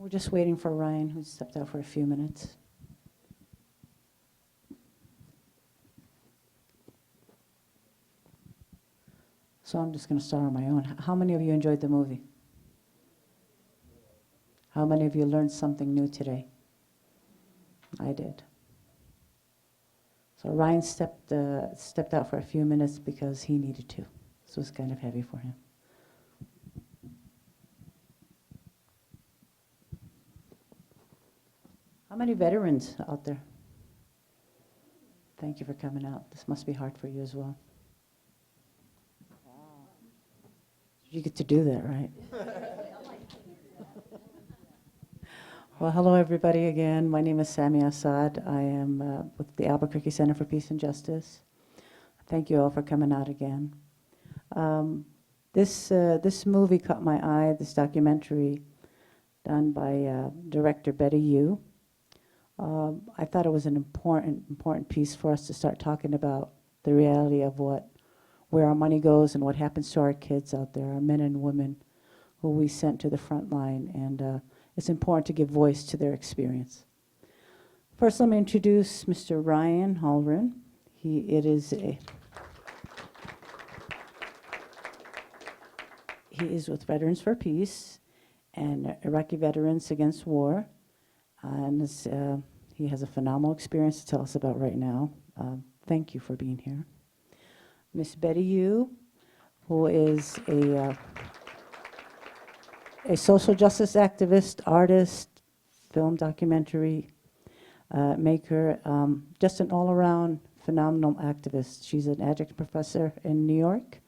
We're just waiting for Ryan, who stepped out for a few minutes. So I'm just going to start on my own. How many of you enjoyed the movie? How many of you learned something new today? I did. So Ryan stepped out for a few minutes because he needed to. So it's kind of heavy for him. How many veterans out there? Thank you for coming out. This must be hard for you as well. You get to do that, right? Well, hello everybody again. My name is Samia Assed. I am with the ABQ Center for Peace and Justice. Thank you all for coming out again. This movie caught my eye, this documentary done by director Betty Yu. I thought it was an important piece for us to start talking about the reality of where our money goes and what happens to our kids out there, our men and women who we sent to the front line, and it's important to give voice to their experience. First, let me introduce Mr. Ryan Halrin. He is with Veterans for Peace and Iraqi Veterans Against War, and he has a phenomenal experience to tell us about right now. Thank you for being here. Miss Betty Yu, who is a social justice activist, artist, film documentary maker, just an all-around phenomenal activist. She's an adjunct professor in New York,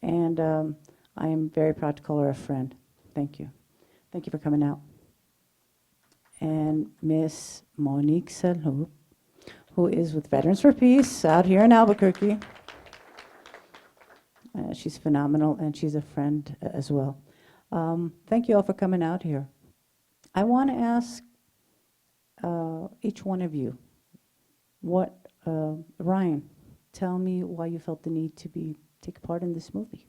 and I am very proud to call her a friend. Thank you. Thank you for coming out. And Miss Monique Salhab, who is with Veterans for Peace out here in Albuquerque. She's phenomenal, and she's a friend as well. Thank you all for coming out here. I want to ask each one of you, Ryan, tell me why you felt the need to take part in this movie.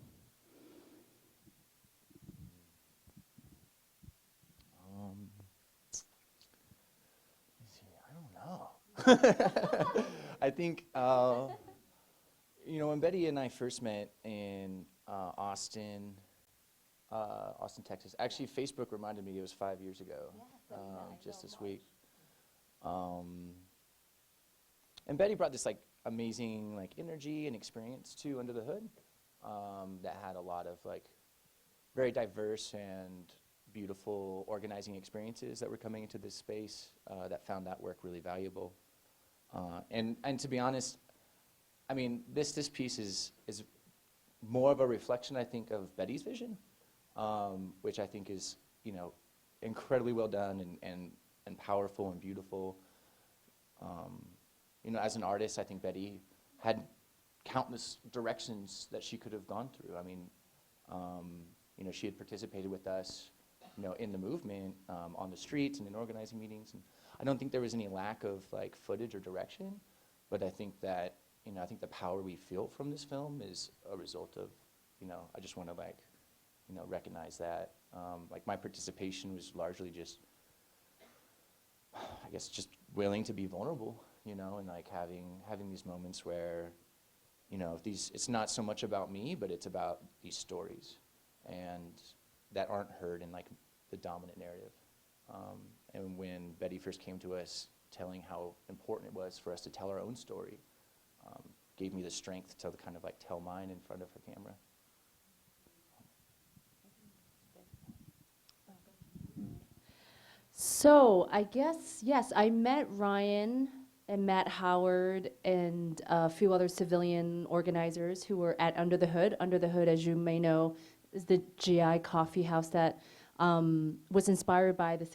I don't know. I think, when Betty and I first met in Austin, Texas. Actually, Facebook reminded me it was 5 years ago, just this week. And Betty brought this amazing energy and experience to Under the Hood that had a lot of very diverse and beautiful organizing experiences that were coming into this space that found that work really valuable. And to be honest, I mean, this piece is more of a reflection, I think, of Betty's vision. Which I think is, incredibly well done and powerful and beautiful. As an artist, I think Betty had countless directions that she could have gone through. I mean, she had participated with us, in the movement, on the streets and in organizing meetings. And I don't think there was any lack of footage or direction, but I think that, I think the power we feel from this film is a result of, I just want to recognize that. My participation was largely just, I guess, just willing to be vulnerable, and having these moments where, it's not so much about me, but it's about these stories, and that aren't heard in the dominant narrative. And when Betty first came to us, telling how important it was for us to tell our own story, gave me the strength to kind of tell mine in front of her camera. So I guess, yes, I met Ryan and Matt Howard and a few other civilian organizers who were at Under the Hood. Under the Hood, as you may know, is the GI coffee house that was inspired by the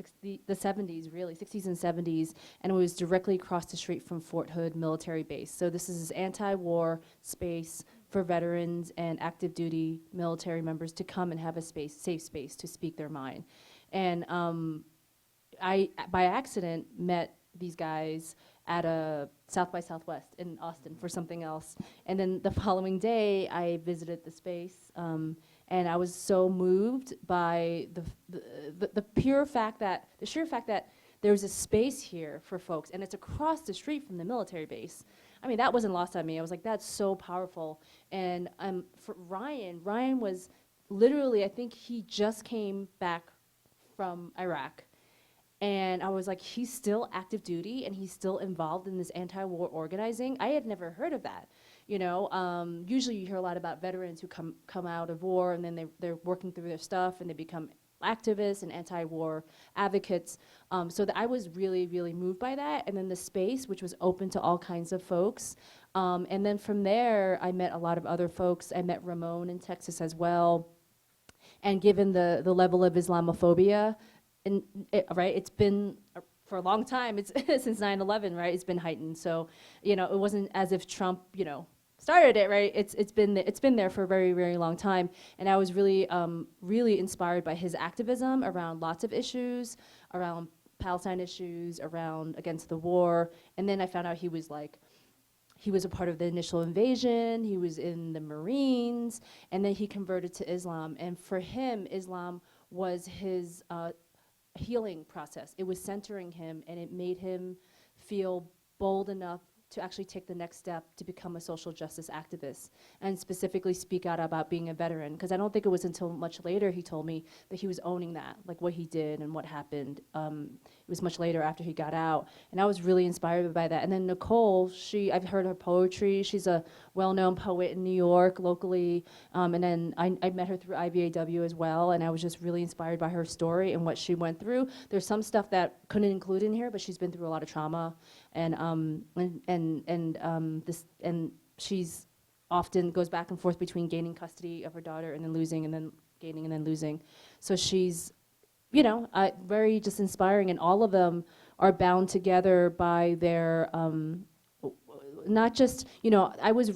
70s, really, 60s and 70s, and it was directly across the street from Fort Hood military base. So this is anti-war space for veterans and active duty military members to come and have a safe space to speak their mind. And I, by accident, met these guys at a South by Southwest in Austin for something else. And then the following day, I visited the space, And I was so moved by the pure fact that, the sheer fact that there's a space here for folks, and it's across the street from the military base. I mean, that wasn't lost on me. I was like, that's so powerful. And for Ryan was literally, I think he just came back from Iraq. And I was like, he's still active duty and he's still involved in this anti-war organizing. I had never heard of that. You know, usually you hear a lot about veterans who come out of war and then they're working through their stuff and they become activists and anti-war advocates. So that I was really, really moved by that. And then the space, which was open to all kinds of folks. And then from there, I met a lot of other folks. I met Ramon in Texas as well. And given the level of Islamophobia, right, it's been for a long time, it's since 9/11, right, it's been heightened. So, you know, it wasn't as if Trump, you know, started it, right? It's been there for a very, very long time. And I was really, really inspired by his activism around lots of issues, around Palestine issues, around against the war. And then I found out he was a part of the initial invasion, he was in the Marines, and then he converted to Islam. And for him, Islam was his healing process. It was centering him, and it made him feel bold enough to actually take the next step to become a social justice activist and specifically speak out about being a veteran. Because I don't think it was until much later he told me that he was owning that, like what he did and what happened. It was much later after he got out. And I was really inspired by that. And then Nicole, I've heard her poetry. She's a well-known poet in New York locally. And then I met her through IVAW as well. And I was just really inspired by her story and what she went through. There's some stuff that couldn't include in here, but she's been through a lot of trauma. And she's often goes back and forth between gaining custody of her daughter and then losing and then gaining and then losing. So she's, you know, very just inspiring, and all of them are bound together by their, not just, you know, there's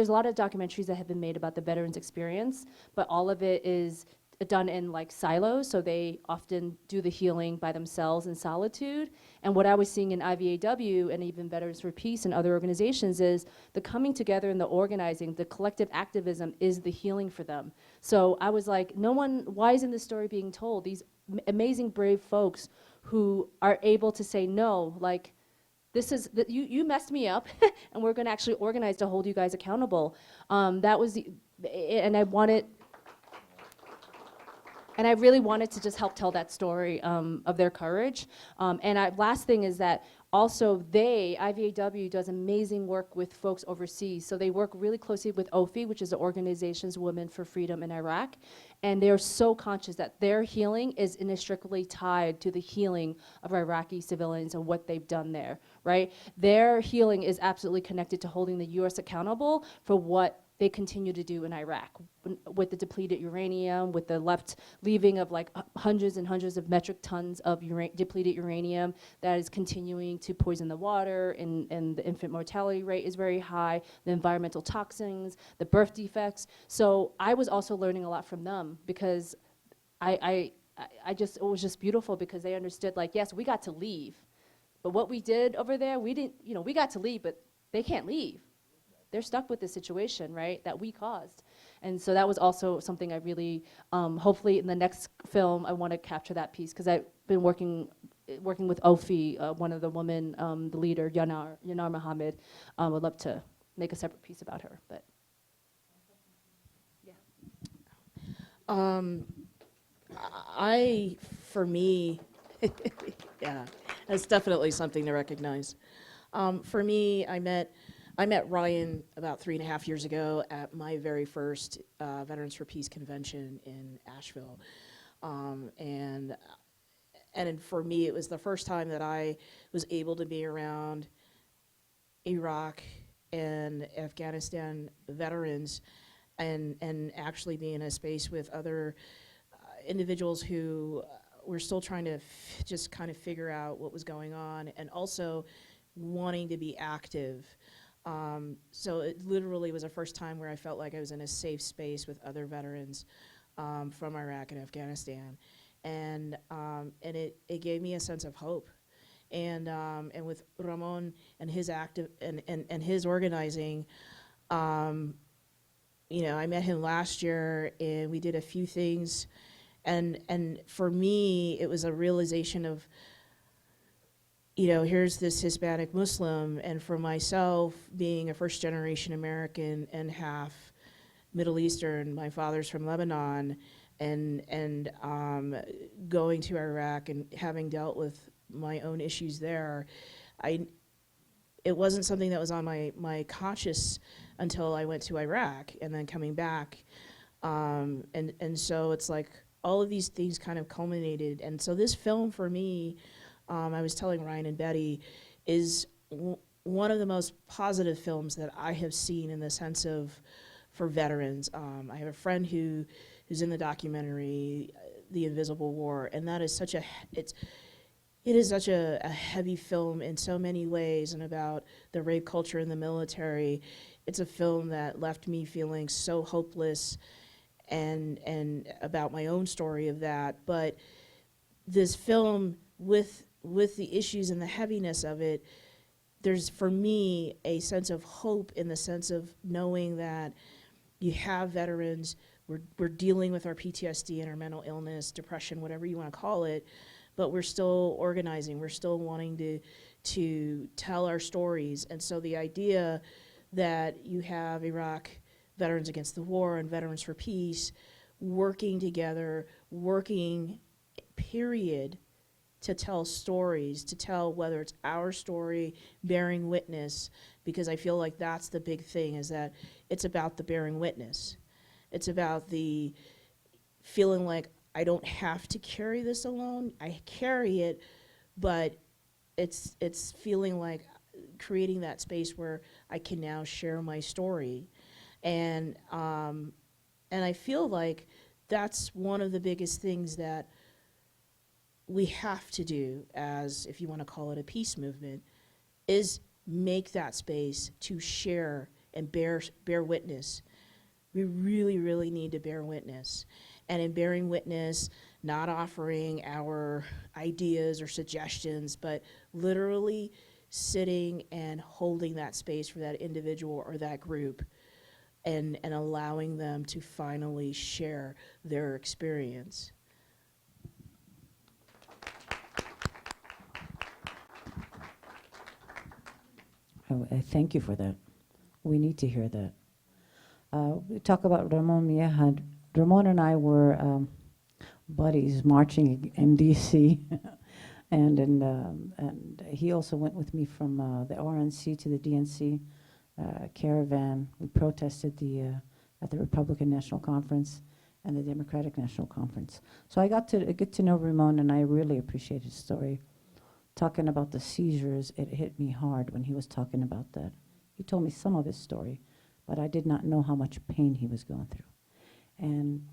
a lot of documentaries that have been made about the veterans' experience, but all of it is done in like silos, so they often do the healing by themselves in solitude. And what I was seeing in IVAW and even Veterans for Peace and other organizations is the coming together and the organizing, the collective activism is the healing for them. So I was like, why isn't this story being told? These amazing, brave folks who are able to say, no, like, you messed me up, and we're gonna actually organize to hold you guys accountable. And I really wanted to just help tell that story of their courage. Last thing is that also IVAW does amazing work with folks overseas. So they work really closely with OFI, which is the Organization's Women for Freedom in Iraq. And they're so conscious that their healing is inextricably tied to the healing of Iraqi civilians and what they've done there, right? Their healing is absolutely connected to holding the US accountable for what they continue to do in Iraq with the depleted uranium, with the leaving of like hundreds and hundreds of metric tons of depleted uranium that is continuing to poison the water, and the infant mortality rate is very high, the environmental toxins, the birth defects. So I was also learning a lot from them, because it was just beautiful, because they understood, like, yes, we got to leave, but what we did over there, we got to leave, but they can't leave. They're stuck with the situation, right, that we caused. And so that was also something I really, hopefully in the next film, I want to capture that piece, because I've been working with Ofi, one of the women, the leader, Yanar Mohammed. Would love to make a separate piece about her, but yeah. For me, yeah, that's definitely something to recognize. For me, I met Ryan about 3.5 years ago at my very first Veterans for Peace convention in Asheville. And for me, it was the first time that I was able to be around Iraq and Afghanistan veterans and actually be in a space with other individuals who were still trying to just kind of figure out what was going on, and also wanting to be active. So it literally was the first time where I felt like I was in a safe space with other veterans from Iraq and Afghanistan, and it gave me a sense of hope. And with Ramon and his and his organizing, I met him last year, and we did a few things, and for me, it was a realization of, here's this Hispanic Muslim, and for myself, being a first-generation American and half Middle Eastern, my father's from Lebanon, and going to Iraq and having dealt with my own issues there, it wasn't something that was on my conscious until I went to Iraq and then coming back. And so it's like all of these things kind of culminated. And so this film for me, I was telling Ryan and Betty, is one of the most positive films that I have seen in the sense of for veterans. I have a friend who's in the documentary, The Invisible War, and that is it is such a heavy film in so many ways, and about the rape culture in the military. It's a film that left me feeling so hopeless and about my own story of that. But this film, with the issues and the heaviness of it, there's, for me, a sense of hope in the sense of knowing that you have veterans, we're dealing with our PTSD and our mental illness, depression, whatever you want to call it, but we're still organizing, we're still wanting to tell our stories. And so the idea that you have Iraq Veterans Against the War and Veterans for Peace working together, period, to tell stories, to tell whether it's our story, bearing witness, because I feel like that's the big thing, is that it's about the bearing witness. It's about the feeling like I don't have to carry this alone. I carry it, but it's feeling like creating that space where I can now share my story. And I feel like that's one of the biggest things that we have to do as, if you want to call it a peace movement, is make that space to share and bear witness. We really, really need to bear witness. And in bearing witness, not offering our ideas or suggestions, but literally sitting and holding that space for that individual or that group, and allowing them to finally share their experience. I thank you for that. We need to hear that. We talk about Ramon Miehad. Ramon and I were buddies marching in D.C. and he also went with me from the RNC to the DNC caravan. We protested at the Republican National Conference and the Democratic National Conference. So I got to get to know Ramon, and I really appreciate his story. Talking about the seizures, it hit me hard when he was talking about that. He told me some of his story, but I did not know how much pain he was going through. And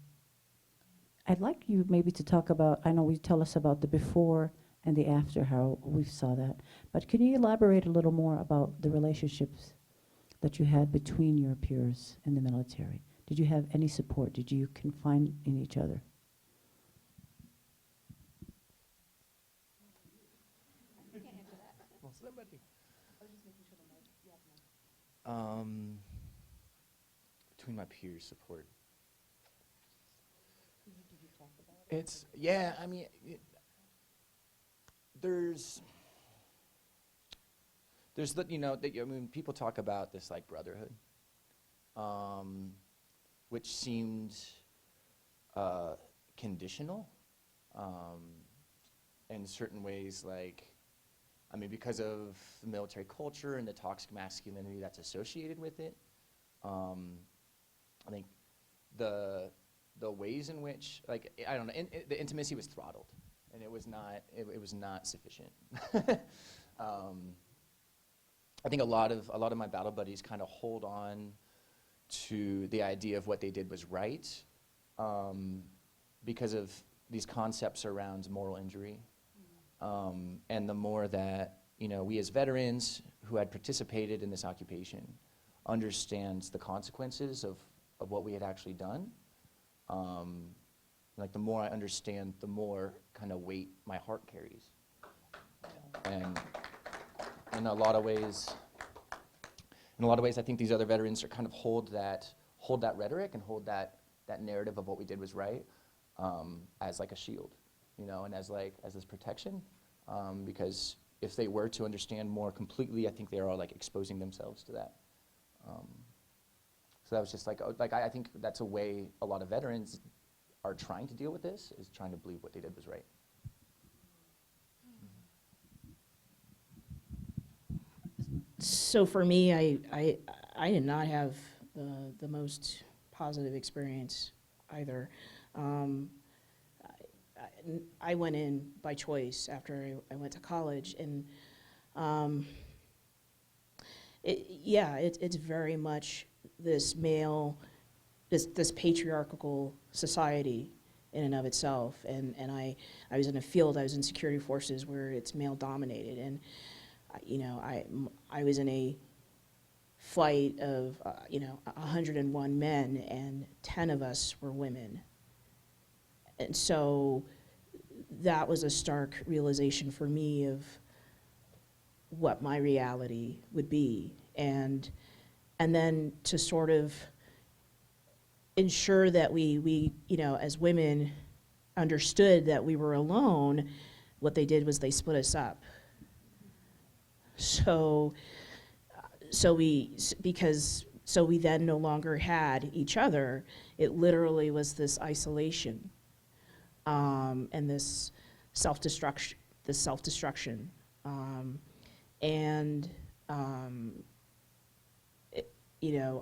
I'd like you maybe to talk about, I know you tell us about the before and the after, how we saw that, but can you elaborate a little more about the relationships that you had between your peers in the military? Did you have any support? Did you confide in each other? Between my peers' support. It's, yeah, I mean, there's the, I mean, people talk about this like brotherhood, which seemed conditional, in certain ways, like, I mean, because of the military culture and the toxic masculinity that's associated with it. I think the ways in which, like, I don't know, the intimacy was throttled, and it was not sufficient. I think a lot of my battle buddies kind of hold on to the idea of what they did was right, because of these concepts around moral injury. And the more that, we as veterans who had participated in this occupation understands the consequences of what we had actually done, like the more I understand, the more kind of weight my heart carries. And in a lot of ways, I think these other veterans are kind of hold that hold that rhetoric and hold that narrative of what we did was right as like a shield, you know, and as this protection, because if they were to understand more completely, I think they are all like exposing themselves to that. So that was just like I think that's a way a lot of veterans are trying to deal with this, is trying to believe what they did was right. So for me, I did not have the most positive experience either. I went in by choice after I went to college, and it's very much this male, this patriarchal society in and of itself. And I was in a field, I was in security forces where it's male dominated, and you know, I was in a flight of 101 men, and 10 of us were women. And so that was a stark realization for me of what my reality would be, and then to sort of ensure that we as women understood that we were alone. What they did was they split us up. So we then no longer had each other. It literally was this isolation, and this self-destruction.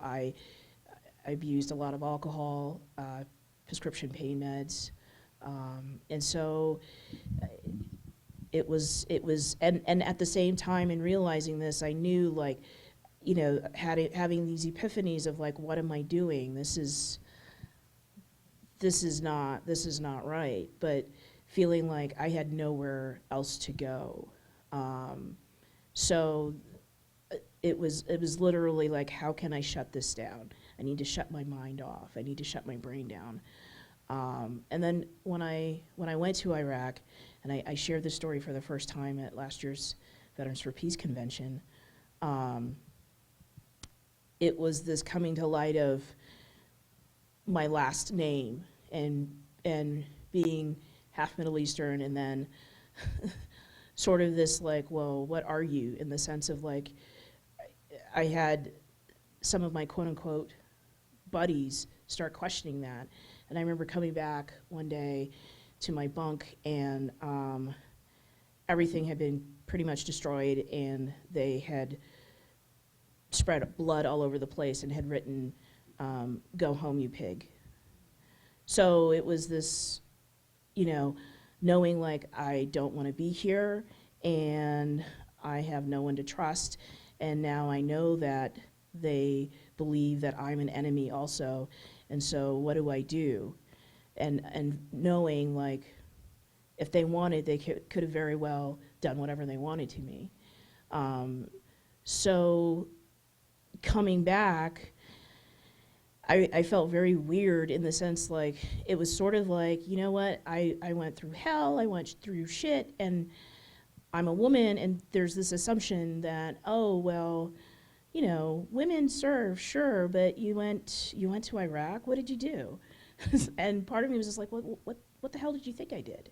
I abused a lot of alcohol, prescription pain meds, and so it was, and at the same time, in realizing this, I knew, like, having these epiphanies of like, what am I doing? This is not right. But feeling like I had nowhere else to go. So it was literally like, how can I shut this down? I need to shut my mind off. I need to shut my brain down. And then when I went to Iraq, and I shared this story for the first time at last year's Veterans for Peace convention, it was this coming to light of my last name and being half Middle Eastern, and then sort of this like, well, what are you? In the sense of like, I had some of my quote unquote buddies start questioning that. And I remember coming back one day to my bunk, and everything had been pretty much destroyed, and they had spread blood all over the place and had written, "Go home, you pig." So it was this, knowing like I don't want to be here, and I have no one to trust, and now I know that they believe that I'm an enemy also, and so what do I do? And knowing like, if they wanted, they could have very well done whatever they wanted to me. So coming back, I felt very weird in the sense like, it was sort of like, you know what, I went through hell, I went through shit, and I'm a woman, and there's this assumption that, oh, well, women serve, sure, but you went to Iraq, what did you do? And part of me was just like, what the hell did you think I did?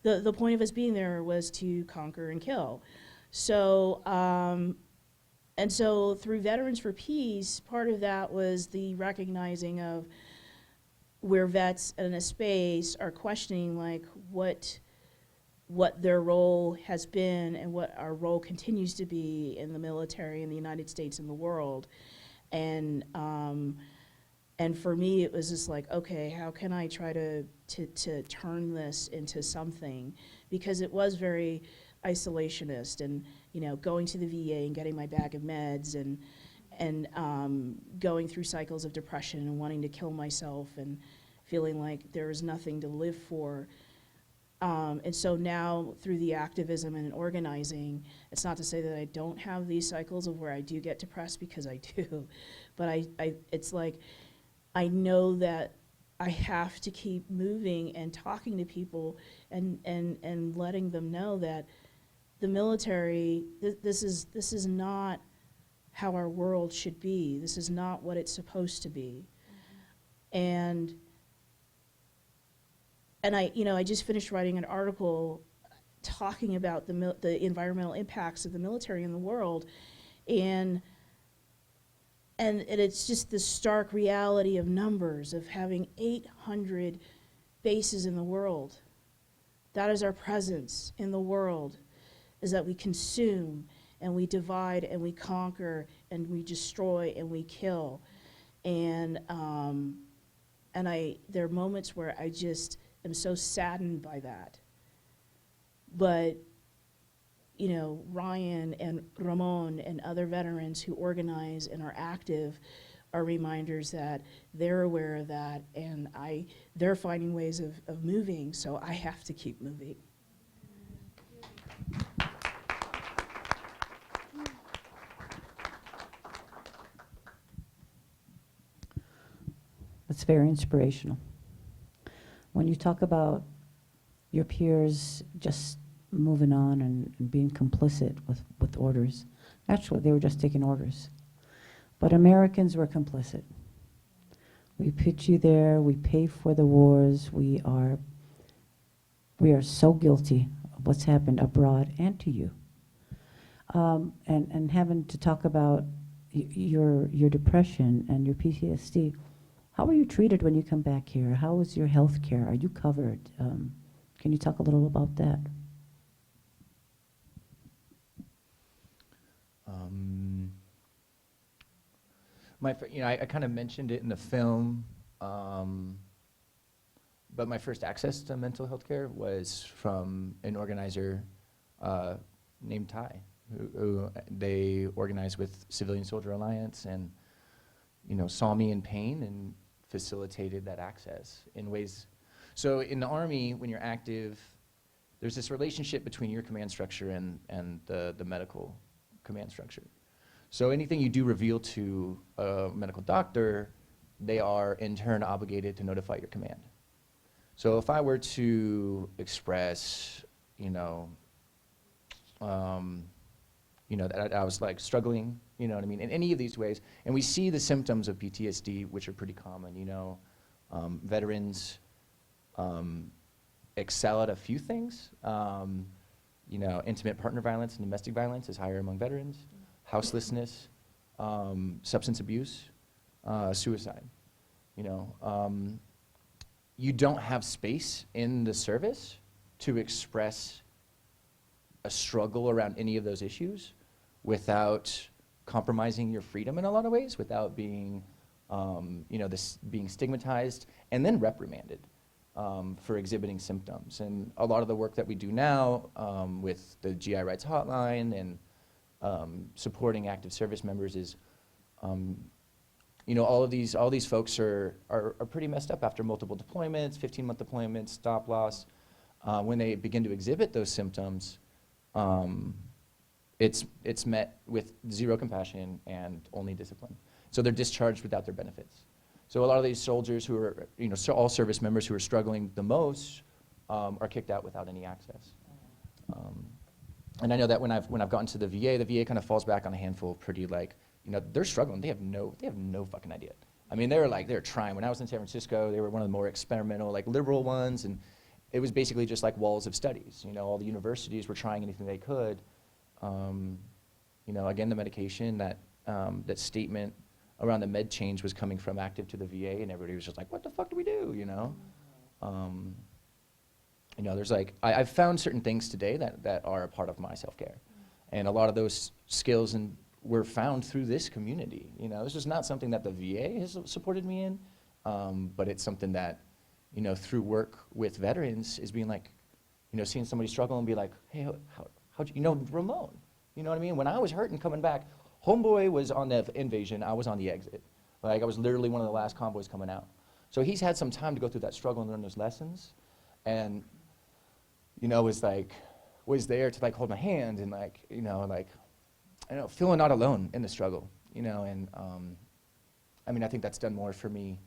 The point of us being there was to conquer and kill. So, and so through Veterans for Peace, part of that was the recognizing of where vets in a space are questioning like what their role has been and what our role continues to be in the military in the United States and the world. And for me, it was just like, okay, how can I try to turn this into something? Because it was very isolationist, and going to the VA and getting my bag of meds, and going through cycles of depression and wanting to kill myself and feeling like there was nothing to live for. And so now through the activism and organizing, it's not to say that I don't have these cycles of where I do get depressed, because I do, but it's like, I know that I have to keep moving and talking to people and letting them know that the military, this is not how our world should be. This is not what it's supposed to be. And I just finished writing an article talking about the environmental impacts of the military in the world, and it's just the stark reality of numbers, of having 800 bases in the world. That is our presence in the world, is that we consume and we divide and we conquer and we destroy and we kill. And there are moments where I just am so saddened by that. But, Ryan and Ramon and other veterans who organize and are active are reminders that they're aware of that, and they're finding ways of moving, so I have to keep moving. That's very inspirational. When you talk about your peers just moving on and being complicit with orders, actually they were just taking orders. But Americans were complicit. We put you there, we pay for the wars, we are so guilty of what's happened abroad and to you. And having to talk about your depression and your PTSD, how are you treated when you come back here? How is your health care? Are you covered? Can you talk a little about that? I kind of mentioned it in the film, but my first access to mental health care was from an organizer named Ty, who they organized with Civilian Soldier Alliance, and saw me in pain and facilitated that access in ways. So in the Army, when you're active, there's this relationship between your command structure and the medical command structure. So anything you do reveal to a medical doctor, they are in turn obligated to notify your command. So if I were to express, that I was like struggling, in any of these ways, and we see the symptoms of PTSD, which are pretty common, veterans excel at a few things. Intimate partner violence and domestic violence is higher among veterans. Houselessness, substance abuse, suicide. You don't have space in the service to express a struggle around any of those issues without compromising your freedom in a lot of ways, without being, being stigmatized and then reprimanded for exhibiting symptoms. And a lot of the work that we do now with the GI Rights Hotline and supporting active service members is, all these folks are pretty messed up after multiple deployments, 15-month deployments, stop loss. When they begin to exhibit those symptoms, it's met with zero compassion and only discipline. So they're discharged without their benefits. So a lot of these soldiers who are, all service members who are struggling the most are kicked out without any access. And I know that when I've gotten to the VA kind of falls back on a handful of pretty they're struggling. They have no fucking idea. I mean, they're trying. When I was in San Francisco, they were one of the more experimental, liberal ones, and it was basically just like walls of studies. All the universities were trying anything they could. Again, the medication, that statement around the med change was coming from active to the VA, and everybody was just like, what the fuck do we do, there's I've found certain things today that are a part of my self-care. And a lot of those skills were found through this community. This is not something that the VA has supported me in, but it's something that, through work with veterans is being seeing somebody struggle and be like, hey, how'd you, Ramon, you know what I mean? When I was hurting coming back, homeboy was on the invasion, I was on the exit. I was literally one of the last convoys coming out. So he's had some time to go through that struggle and learn those lessons. And, was there to hold my hand and feeling not alone in the struggle, and I think that's done more for me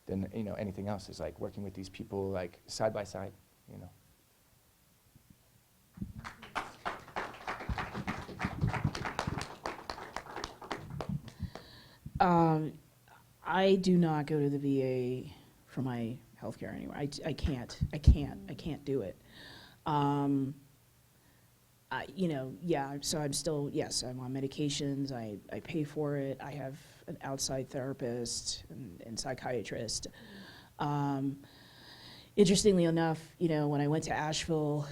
than, anything else, is working with these people side by side, I do not go to the VA for my health care anymore. I can't do it. So I'm still, yes, I'm on medications, I pay for it, I have an outside therapist and psychiatrist. Interestingly enough, when I went to Asheville,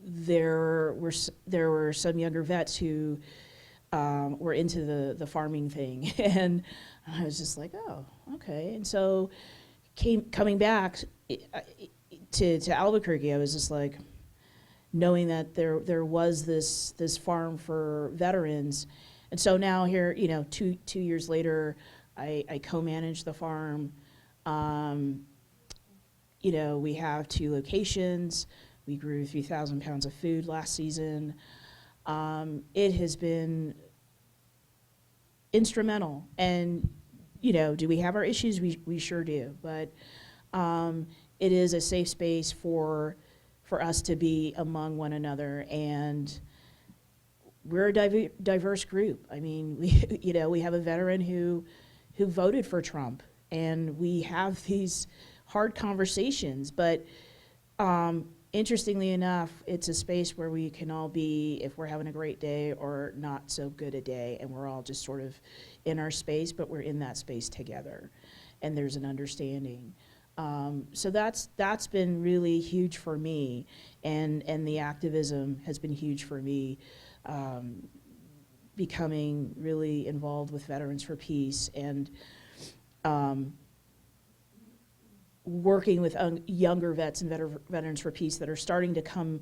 there were some younger vets who were into the farming thing, and I was just like, oh, okay. And so coming back to Albuquerque, I was just like, knowing that there was this farm for veterans. And so now here, 2 years later, I co-manage the farm. We have 2 locations. We grew 3,000 pounds of food last season. It has been instrumental. And, do we have our issues? We sure do. But it is a safe space for us to be among one another, and we're a diverse group. I mean, we have a veteran who voted for Trump, and we have these hard conversations, but interestingly enough, it's a space where we can all be, if we're having a great day or not so good a day, and we're all just sort of in our space, but we're in that space together, and there's an understanding. So that's been really huge for me, and the activism has been huge for me, becoming really involved with Veterans for Peace, and working with younger vets and Veterans for Peace that are starting to come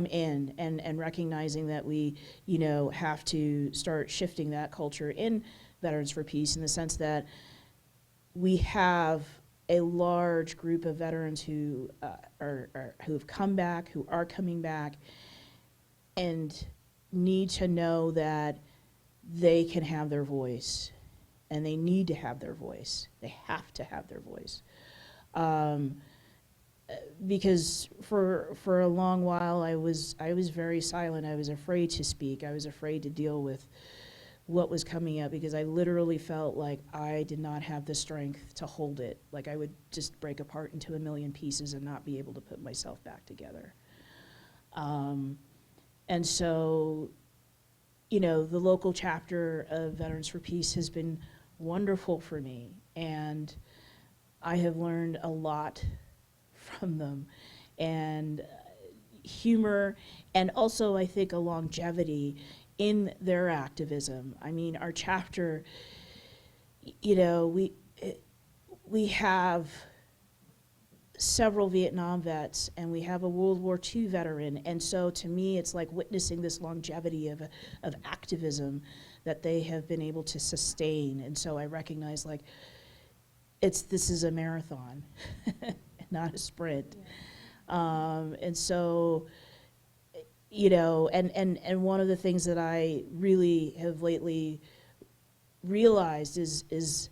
in, and recognizing that we have to start shifting that culture in Veterans for Peace, in the sense that we have a large group of veterans who have come back, who are coming back, and need to know that they can have their voice, and they need to have their voice. They have to have their voice, because for a long while I was very silent. I was afraid to speak. I was afraid to deal with what was coming up, because I literally felt like I did not have the strength to hold it. Like I would just break apart into a million pieces and not be able to put myself back together. And so, the local chapter of Veterans for Peace has been wonderful for me, and I have learned a lot from them, and humor, and also I think a longevity in their activism. I mean, our chapter, we have several Vietnam vets, and we have a World War II veteran, and so to me it's like witnessing this longevity of activism that they have been able to sustain. And so I recognize, like, this is a marathon, not a sprint. Yeah. And so, and one of the things that I really have lately realized is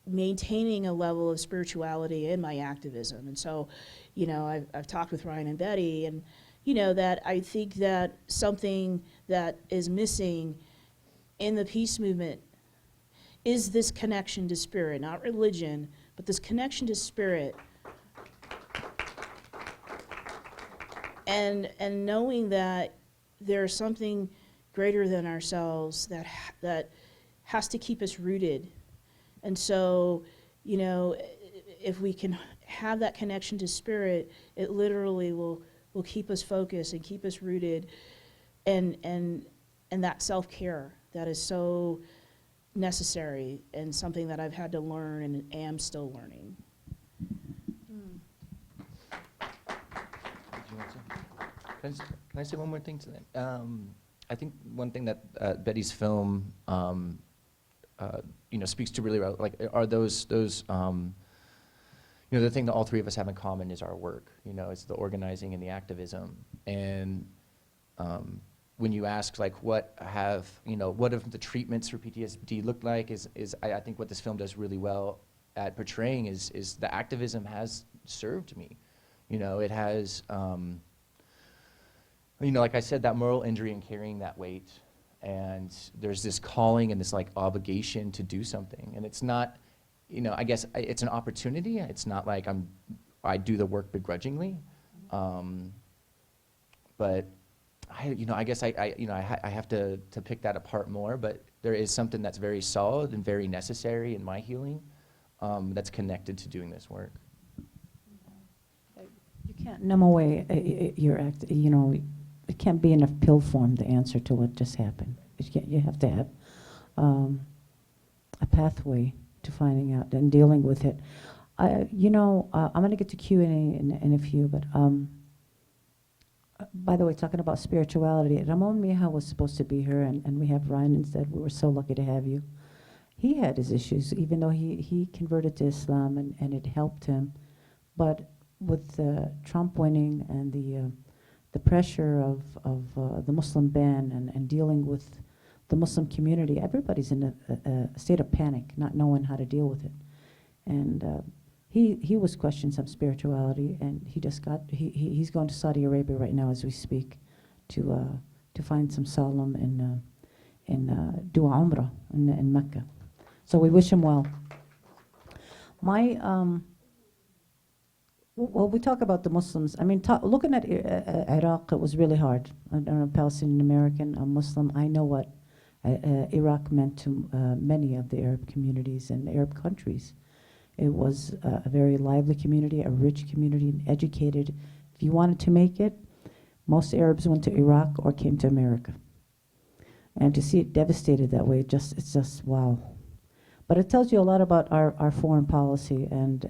maintaining a level of spirituality in my activism. And so, I've talked with Ryan and Betty, and that I think that something that is missing in the peace movement is this connection to spirit, not religion, but this connection to spirit. And knowing that there's something greater than ourselves that has to keep us rooted. And so, if we can have that connection to spirit, it literally will keep us focused and keep us rooted, and that self-care that is so necessary, and something that I've had to learn and am still learning. Can I say one more thing to that? I think one thing that Betty's film, speaks to really well, like, are those the thing that all three of us have in common is our work. It's the organizing and the activism. And when you ask, like, what have the treatments for PTSD look like, is I think what this film does really well at portraying is the activism has served me. It has. Like I said, that moral injury and carrying that weight And there's this calling and this like obligation to do something. And it's not, you know, I guess it's an opportunity. It's not like I do the work begrudgingly. But I guess I have to pick that apart more, but there is something that's very solid and very necessary in my healing, that's connected to doing this work. You can't numb away your act, you know, it can't be in a pill form, the answer to what just happened. You have to have a pathway to finding out and dealing with it. I'm going to get to Q&A in a few, but by the way, talking about spirituality, Ramon Mija was supposed to be here, and we have Ryan instead. We were so lucky to have you. He had his issues, even though he converted to Islam, and it helped him. But with Trump winning and the pressure of the Muslim ban and dealing with the Muslim community, everybody's in a state of panic, not knowing how to deal with it. And he was questioning some spirituality, and he's going to Saudi Arabia right now as we speak to find some solemn and do Umrah in Mecca. So we wish him well. Well, we talk about the Muslims. I mean, looking at Iraq, it was really hard. I'm a Palestinian American, a Muslim. I know what Iraq meant to many of the Arab communities and Arab countries. It was a very lively community, a rich community, and educated. If you wanted to make it, most Arabs went to Iraq or came to America. And to see it devastated that way, it's just wow. But it tells you a lot about our foreign policy, and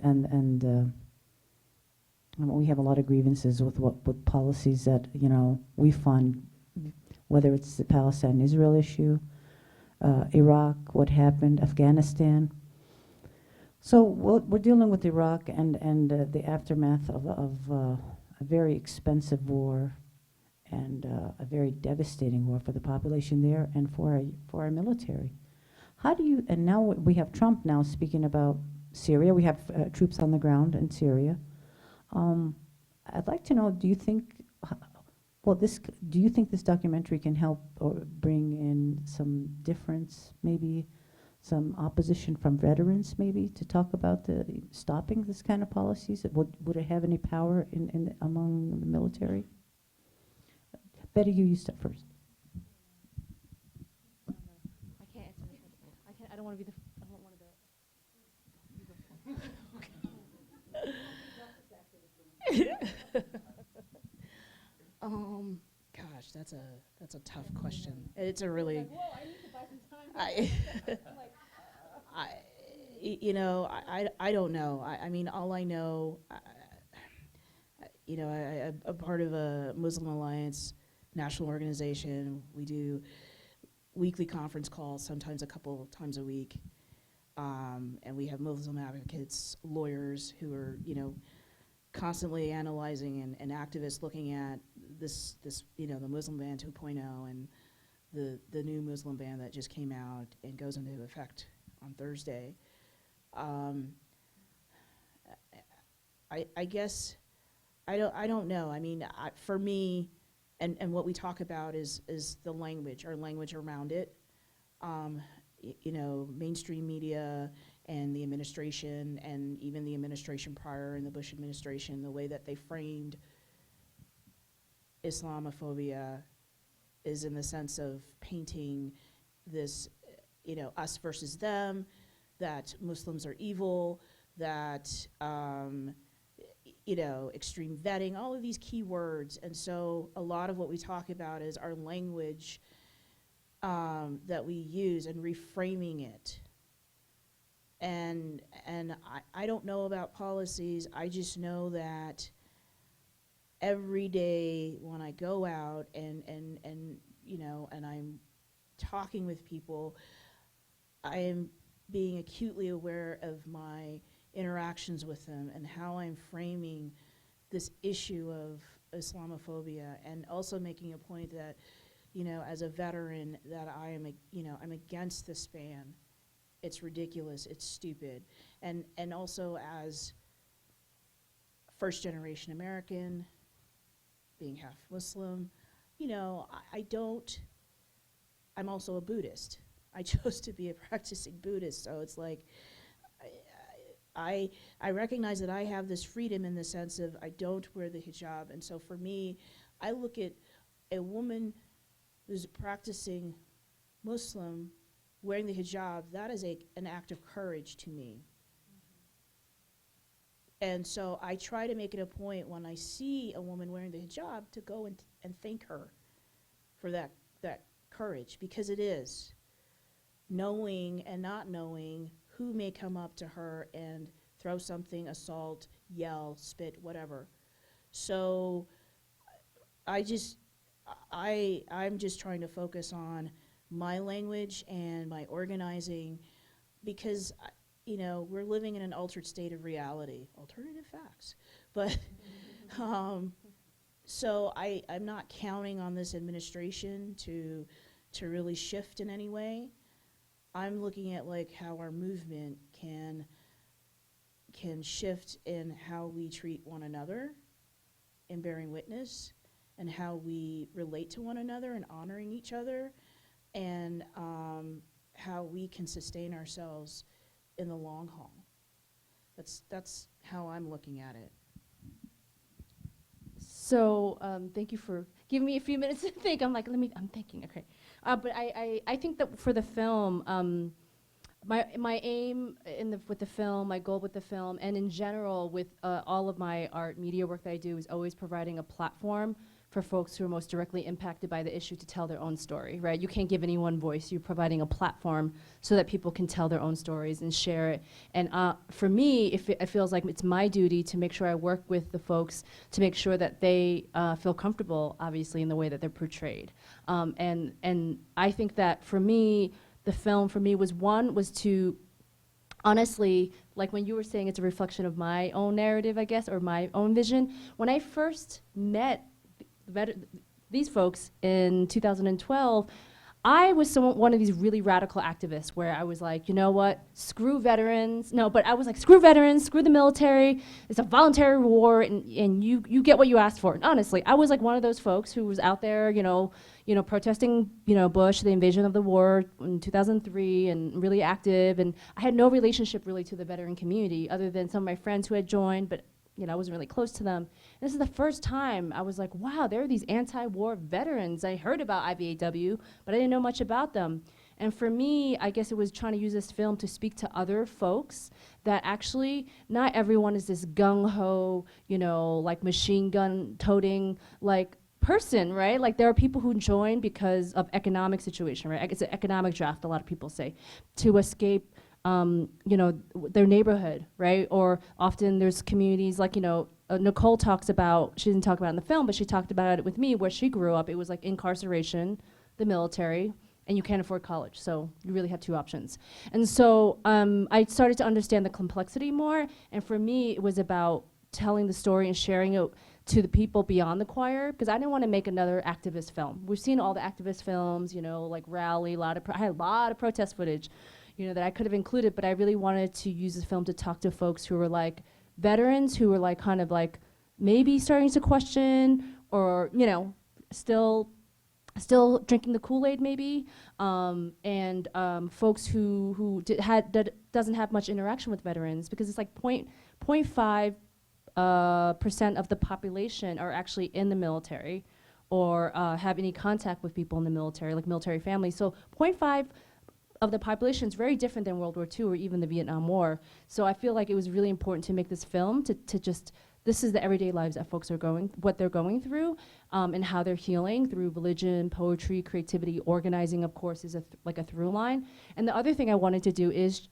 we have a lot of grievances with policies that we fund, whether it's the Palestine-Israel issue, Iraq, what happened, Afghanistan. So we're dealing with Iraq and the aftermath of a very expensive war and a very devastating war for the population there and for our military. And now we have Trump now speaking about Syria. We have troops on the ground in Syria. I'd like to know, do you think this documentary can help or bring in some difference, maybe some opposition from veterans, maybe, to talk about stopping this kind of policies? Would it have any power among the military? Betty, you start first. I can't answer this one. I don't want to be I don't want to Gosh, that's a tough question. It's a really. I need to buy some time. I don't know. I mean, all I know, I'm part of a Muslim Alliance national organization. We do weekly conference calls, sometimes a couple times a week, and we have Muslim advocates, lawyers who are, constantly analyzing and activists looking at this, the Muslim ban 2.0 and the new Muslim ban that just came out and goes into effect on Thursday. I guess I don't know. I mean, for me, and what we talk about is the language, our language around it. Mainstream media and the administration, and even the administration prior in the Bush administration, the way that they framed Islamophobia is in the sense of painting this, us versus them, that Muslims are evil, that, extreme vetting, all of these key words. And so a lot of what we talk about is our language that we use and reframing it. And I don't know about policies. I just know that every day when I go out and I'm talking with people, I am being acutely aware of my interactions with them and how I'm framing this issue of Islamophobia, and also making a point that, as a veteran, that I'm against this ban. It's ridiculous, it's stupid. And also as first generation American, being half Muslim, I'm also a Buddhist. I chose to be a practicing Buddhist, so it's like, I recognize that I have this freedom in the sense of I don't wear the hijab, and so for me, I look at a woman who's a practicing Muslim wearing the hijab, that is an act of courage to me. And so I try to make it a point when I see a woman wearing the hijab to go and thank her for that courage, because it is knowing and not knowing who may come up to her and throw something, assault, yell, spit, whatever. So I'm just trying to focus on my language and my organizing, because we're living in an altered state of reality, alternative facts. But so I'm not counting on this administration to really shift in any way. I'm looking at like how our movement can shift in how we treat one another in bearing witness, and how we relate to one another and honoring each other, and how we can sustain ourselves in the long haul. That's how I'm looking at it. So thank you for giving me a few minutes to think. I'm thinking, okay. But I think that for the film, my aim with the film, my goal with the film, and in general with all of my art media work that I do, is always providing a platform for folks who are most directly impacted by the issue to tell their own story, right? You can't give anyone voice. You're providing a platform so that people can tell their own stories and share it. And for me, it feels like it's my duty to make sure I work with the folks to make sure that they feel comfortable, obviously, in the way that they're portrayed. And I think that for me, the film for me was to honestly, like when you were saying it's a reflection of my own narrative, I guess, or my own vision. When I first met these folks in 2012, I was one of these really radical activists where I was like, you know what, screw veterans. No, but I was like, screw veterans, screw the military. It's a voluntary war, and you get what you asked for. And honestly, I was like one of those folks who was out there, protesting, Bush, the invasion of the war in 2003, and really active. And I had no relationship really to the veteran community other than some of my friends who had joined, but I wasn't really close to them. And this is the first time I was like, wow, there are these anti-war veterans. I heard about IBAW, but I didn't know much about them. And for me, I guess it was trying to use this film to speak to other folks that actually not everyone is this gung-ho, like machine gun toting, like person, right? Like there are people who join because of economic situation, right? It's an economic draft, a lot of people say, to escape their neighborhood, right? Or often there's communities like, Nicole talks about, she didn't talk about it in the film, but she talked about it with me where she grew up. It was like incarceration, the military, and you can't afford college. So you really had two options. And so I started to understand the complexity more. And for me, it was about telling the story and sharing it to the people beyond the choir, because I didn't want to make another activist film. We've seen all the activist films, like Rally, I had a lot of protest footage, that I could have included, but I really wanted to use this film to talk to folks who were like veterans, who were like kind of like maybe starting to question, or still drinking the Kool-Aid maybe, and folks who doesn't have much interaction with veterans, because it's like 0.5% of the population are actually in the military or have any contact with people in the military, like military families. So 0.5 of the population is very different than World War II or even the Vietnam War. So I feel like it was really important to make this film to just, this is the everyday lives that folks are what they're going through, and how they're healing through religion, poetry, creativity. Organizing, of course, is like a through line. And the other thing I wanted to do is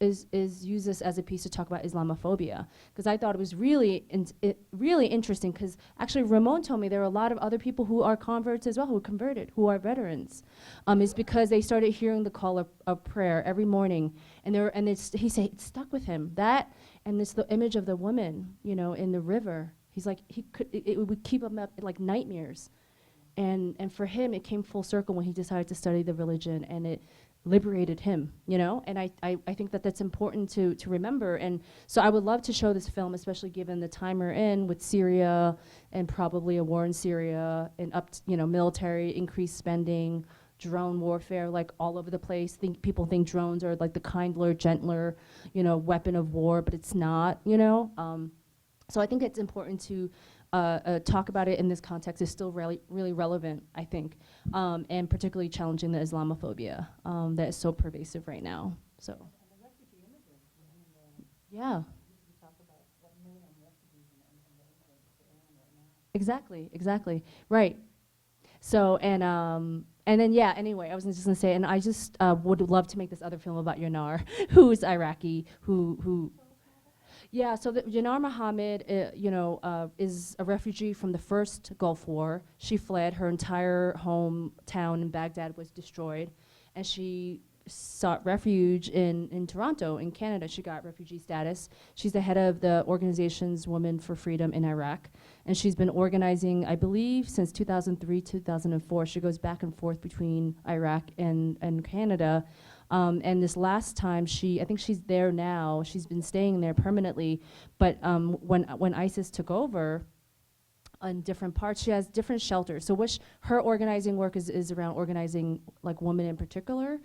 use this as a piece to talk about Islamophobia, because I thought it was really interesting, because actually Ramon told me there are a lot of other people who are converts as well, who converted, who are veterans. It's because they started hearing the call of prayer every morning, and he said it stuck with him, that, and it's the image of the woman, in the river. He's like, it would keep him up like nightmares. And for him, it came full circle when he decided to study the religion, and it liberated him, And I think that that's important to remember. And so I would love to show this film, especially given the time we're in with Syria and probably a war in Syria and military increased spending, drone warfare like all over the place. People think drones are like the kindler, gentler, weapon of war, but it's not, So I think it's important to talk about it in this context. Is still really relevant, I think, and particularly challenging the Islamophobia that is so pervasive right now. So, yeah. Exactly, right. So, and then, yeah, anyway, I was just gonna say, and I just would love to make this other film about Yanar, who's Iraqi, yeah, so Yanar Mohammed, is a refugee from the first Gulf War. She fled, her entire hometown in Baghdad was destroyed, and she sought refuge in Toronto, in Canada. She got refugee status. She's the head of the organization's Women for Freedom in Iraq, and she's been organizing, I believe, since 2003, 2004. She goes back and forth between Iraq and Canada. And this last time, I think she's there now. She's been staying there permanently. But when ISIS took over on different parts, she has different shelters. So her organizing work is around organizing like women in particular,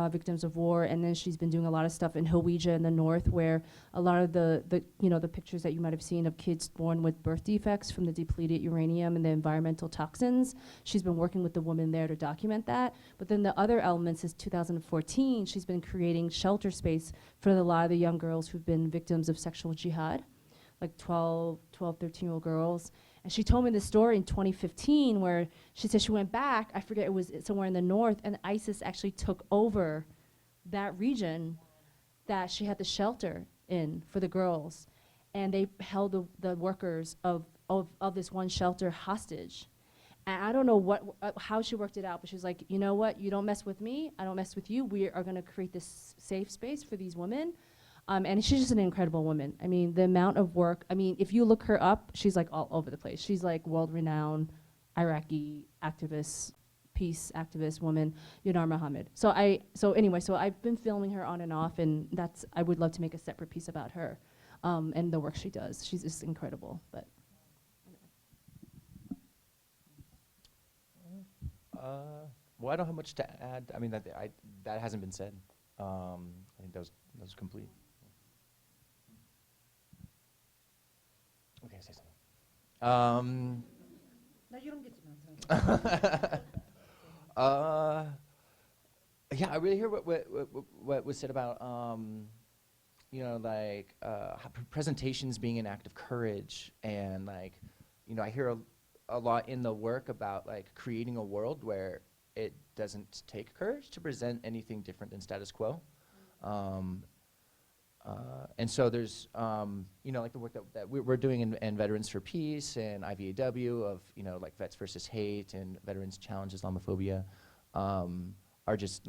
victims of war. And then she's been doing a lot of stuff in Hawija in the north, where a lot of the pictures that you might have seen of kids born with birth defects from the depleted uranium and the environmental toxins. She's been working with the women there to document that. But then the other elements is 2014, she's been creating shelter space for a lot of the young girls who've been victims of sexual jihad, like 12, 13-year-old girls. And she told me this story in 2015 where she said she went back, I forget, it was somewhere in the north, and ISIS actually took over that region that she had the shelter in for the girls. And they held the workers of this one shelter hostage. And I don't know how she worked it out, but she was like, you know what, you don't mess with me, I don't mess with you, we are gonna create this safe space for these women. And she's just an incredible woman. I mean, the amount of work, if you look her up, she's like all over the place. She's like world-renowned Iraqi activist, peace activist woman, Yanar Mohammed. So I've been filming her on and off, and I would love to make a separate piece about her and the work she does. She's just incredible. But well, I don't have much to add. I mean, that hasn't been said. I think that was complete. Okay, say something. No, you don't get to know. Yeah, I really hear what was said about presentations being an act of courage, and I hear a lot in the work about creating a world where it doesn't take courage to present anything different than status quo. And so there's, the work that we're doing in Veterans for Peace and IVAW of, Vets versus Hate and Veterans Challenge Islamophobia, are just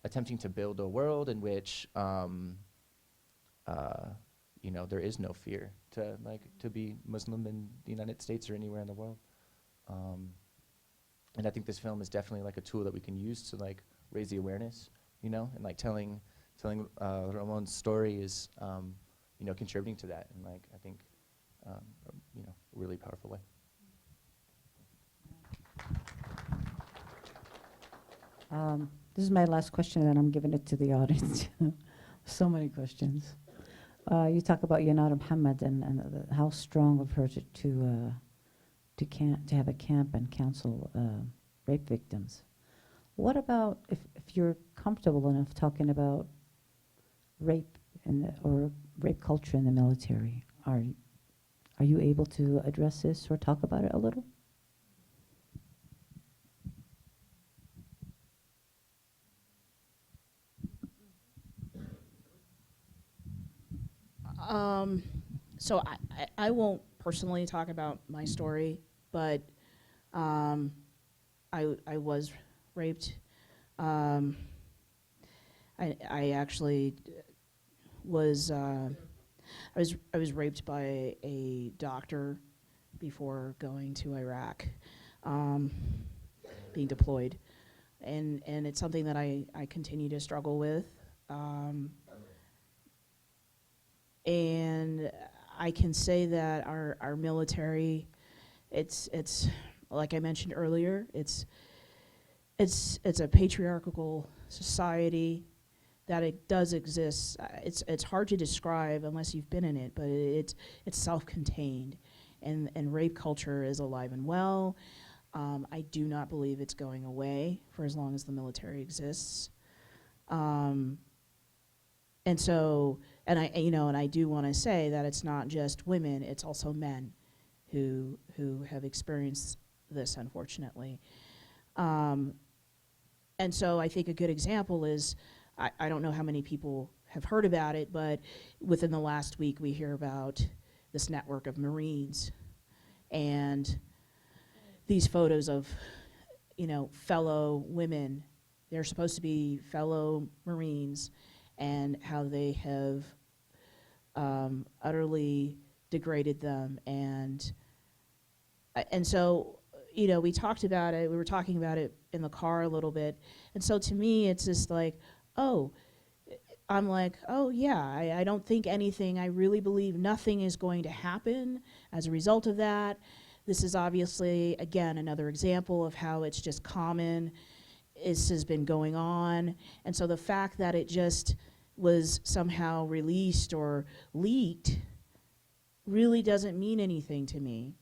attempting to build a world in which, there is no fear to be Muslim in the United States or anywhere in the world. And I think this film is definitely a tool that we can use to raise the awareness, and telling Ramon's story is, contributing to that in I think, a really powerful way. This is my last question, and I'm giving it to the audience. So many questions. You talk about Yanar Mohammed and how strong of her to have a camp and counsel rape victims. What about if you're comfortable enough talking about rape or rape culture in the military? Are you able to address this or talk about it a little? So I won't personally talk about my story, but I was raped. I actually was I was raped by a doctor before going to Iraq, being deployed, and it's something that I continue to struggle with. And I can say that our military, it's like I mentioned earlier, it's it's a patriarchal society, that it does exist. It's hard to describe unless you've been in it, but it's self-contained, and rape culture is alive and well. I do not believe it's going away for as long as the military exists. And so, and I do want to say that it's not just women; it's also men who have experienced this, unfortunately. And so, I think a good example is, I don't know how many people have heard about it, but within the last week, we hear about this network of Marines and these photos of, fellow women. They're supposed to be fellow Marines, and how they have utterly degraded them. And so, we talked about it. We were talking about it in the car a little bit. And so to me, it's just like, I'm like, yeah, I don't think anything. I really believe nothing is going to happen as a result of that. This is obviously, again, another example of how it's just common. This has been going on. And so the fact that it just was somehow released or leaked really doesn't mean anything to me.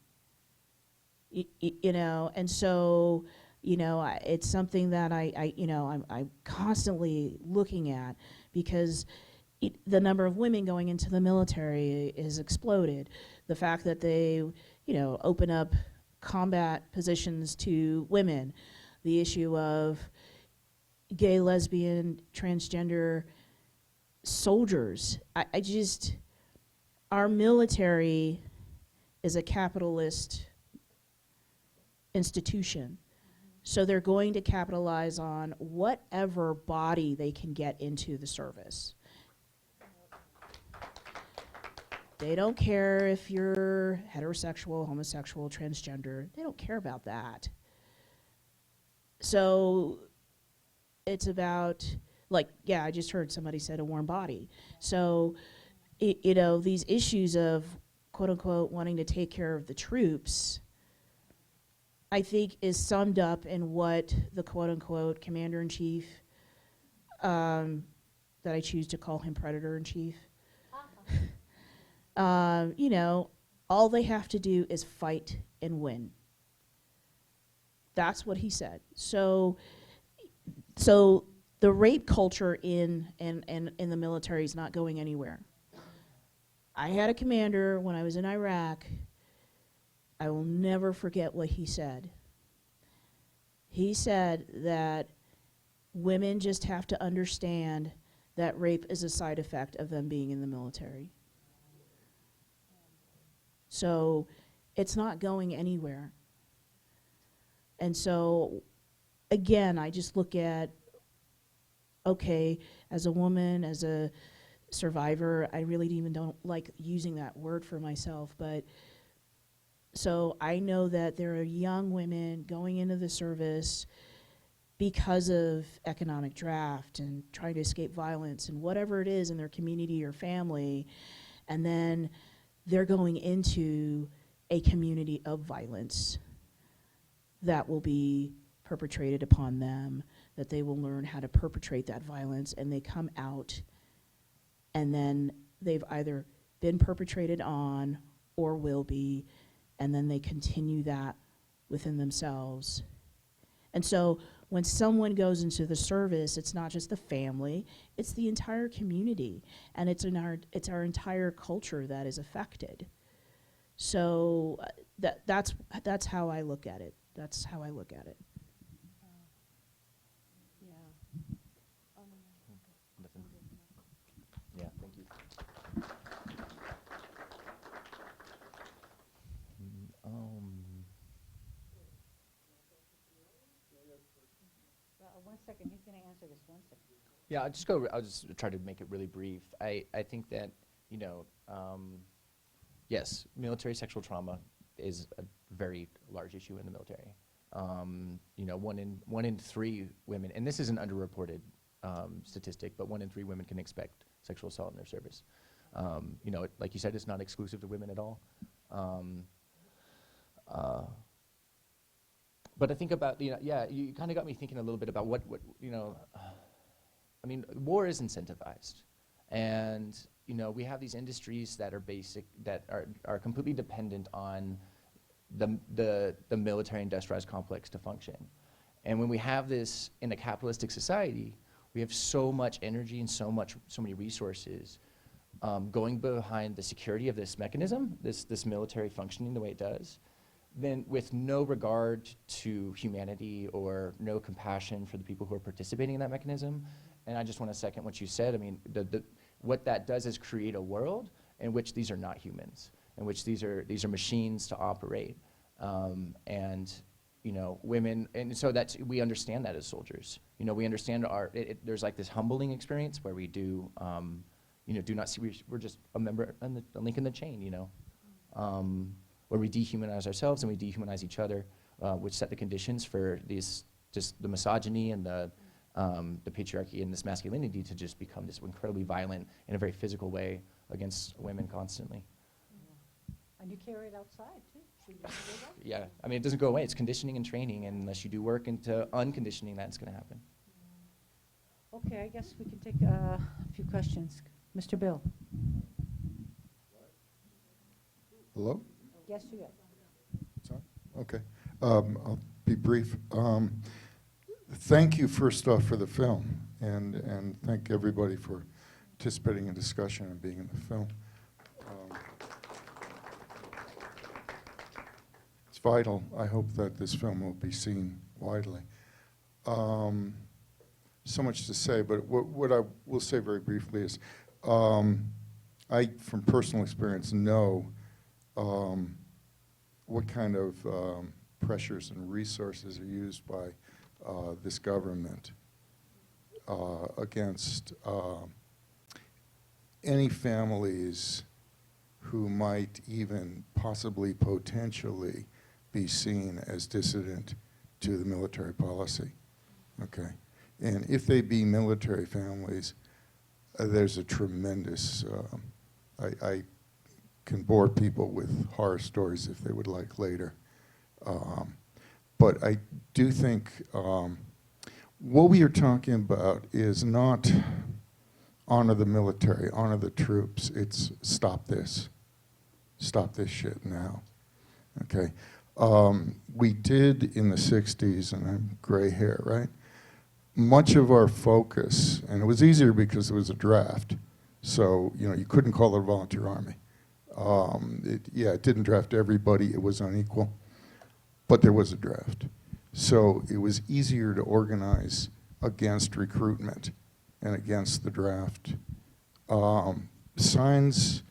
And so, it's something that I'm constantly looking at, because the number of women going into the military has exploded. The fact that they, open up combat positions to women, the issue of gay, lesbian, transgender soldiers. Our military is a capitalist institution. So they're going to capitalize on whatever body they can get into the service. They don't care if you're heterosexual, homosexual, transgender. They don't care about that. So it's about, I just heard somebody said a warm body. So, these issues of, quote unquote, wanting to take care of the troops, I think is summed up in what the quote unquote commander-in-chief, that I choose to call him predator-in-chief, all they have to do is fight and win. That's what he said. So the rape culture in the military is not going anywhere. I had a commander when I was in Iraq. I will never forget what he said. He said that women just have to understand that rape is a side effect of them being in the military. So it's not going anywhere. And so, again, I just look at, okay, as a woman, as a survivor, I really even don't like using that word for myself, but so I know that there are young women going into the service because of economic draft and trying to escape violence and whatever it is in their community or family, and then they're going into a community of violence that will be perpetrated upon them, that they will learn how to perpetrate that violence, and they come out, and then they've either been perpetrated on or will be, and then they continue that within themselves. And so when someone goes into the service, it's not just the family, it's the entire community, and it's our entire culture that is affected. So that's how I look at it. That's how I look at it. Nothing. Yeah, thank you. One second, he's going to answer this 1 second. Yeah, I'll just try to make it really brief. I think that, yes, military sexual trauma is a very large issue in the military. 1 in 3 women, and this is an underreported statistic, but 1 in 3 women can expect sexual assault in their service. Like you said, it's not exclusive to women at all. But I think about, yeah, you kind of got me thinking a little bit about what I mean, war is incentivized. And, we have these industries that are that are completely dependent on the military industrialized complex to function. And when we have this in a capitalistic society, we have so much energy and so many resources going behind the security of this mechanism, this military functioning the way it does, then with no regard to humanity or no compassion for the people who are participating in that mechanism. And I just want to second what you said. I mean, what that does is create a world in which these are not humans, in which these are machines to operate. And women, and so we understand that as soldiers. We understand there's like this humbling experience where we do not see, we're just a member, a link in the chain, where we dehumanize ourselves and we dehumanize each other, which set the conditions for just the misogyny and the patriarchy and this masculinity to just become this incredibly violent in a very physical way against women constantly. And you carry it outside, too. So you do that? Yeah, I mean, it doesn't go away. It's conditioning and training, and unless you do work into unconditioning that, it's going to happen. Okay, I guess we can take a few questions. Mr. Bill? Hello? Yes, you are. It's on? Okay. I'll be brief. Thank you, first off, for the film, and thank everybody for participating in discussion and being in the film. It's vital. I hope that this film will be seen widely. So much to say, but what I will say very briefly is I, from personal experience, know what kind of pressures and resources are used by this government against any families who might even possibly potentially be seen as dissident to the military policy, okay? And if they be military families, there's a tremendous, I can bore people with horror stories if they would like later. But I do think what we are talking about is not honor the military, honor the troops. It's stop this shit now, okay? We did in the 60s, and I'm gray hair, right? Much of our focus, and it was easier because it was a draft, so you couldn't call it a volunteer army. It didn't draft everybody, it was unequal, but there was a draft. So it was easier to organize against recruitment and against the draft. Signs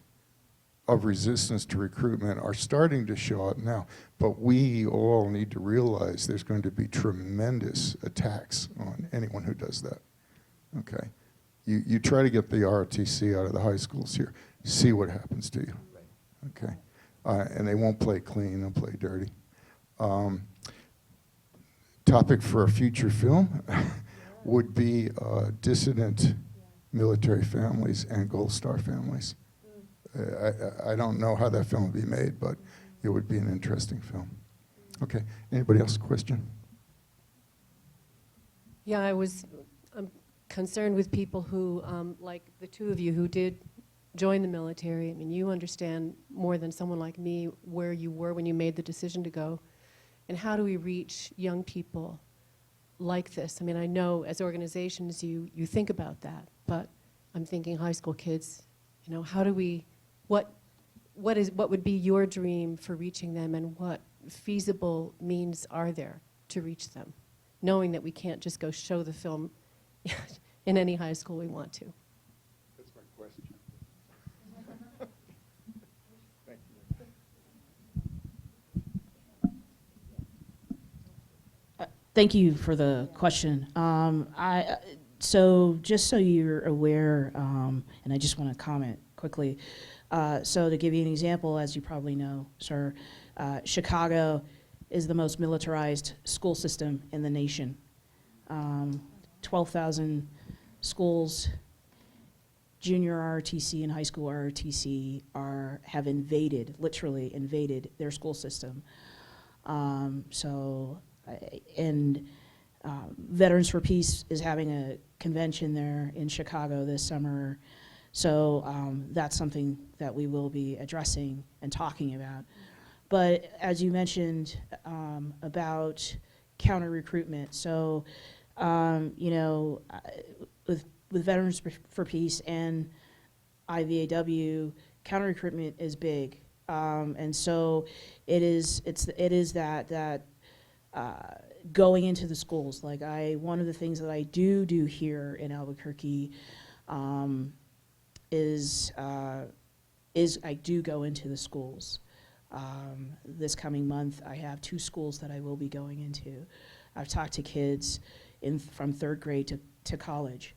of resistance to recruitment are starting to show up now, but we all need to realize there's going to be tremendous attacks on anyone who does that, okay? You try to get the ROTC out of the high schools here, see what happens to you, okay? And they won't play clean, they'll play dirty. Topic for a future film would be dissident military families and Gold Star families. I don't know how that film would be made, but it would be an interesting film. Okay, anybody else question? Yeah, I'm concerned with people who, like the two of you who did join the military. I mean, you understand more than someone like me where you were when you made the decision to go. And how do we reach young people like this? I mean, I know as organizations you think about that, but I'm thinking high school kids, how do we, what would be your dream for reaching them, and what feasible means are there to reach them, knowing that we can't just go show the film in any high school we want to? That's my question. Thank you. Thank you for the question. So just so you're aware, and I just want to comment quickly. So to give you an example, as you probably know, sir, Chicago is the most militarized school system in the nation. 12,000 schools, junior ROTC and high school ROTC have literally invaded their school system. So and Veterans for Peace is having a convention there in Chicago this summer. So that's something that we will be addressing and talking about. But as you mentioned about counter recruitment, so you know, with Veterans for Peace and IVAW, counter recruitment is big, and so it is that going into the schools. Like one of the things that I do here in Albuquerque is I do go into the schools. This coming month, I have 2 schools that I will be going into. I've talked to kids from 3rd grade to college,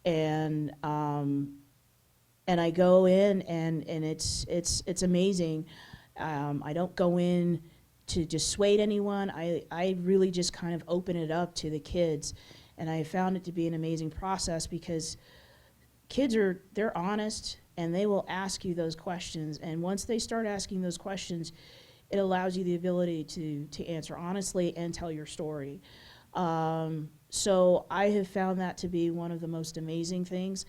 and I go in and it's amazing. I don't go in to dissuade anyone. I really just kind of open it up to the kids, and I found it to be an amazing process because kids they're honest and they will ask you those questions, and once they start asking those questions, it allows you the ability to answer honestly and tell your story. So I have found that to be one of the most amazing things,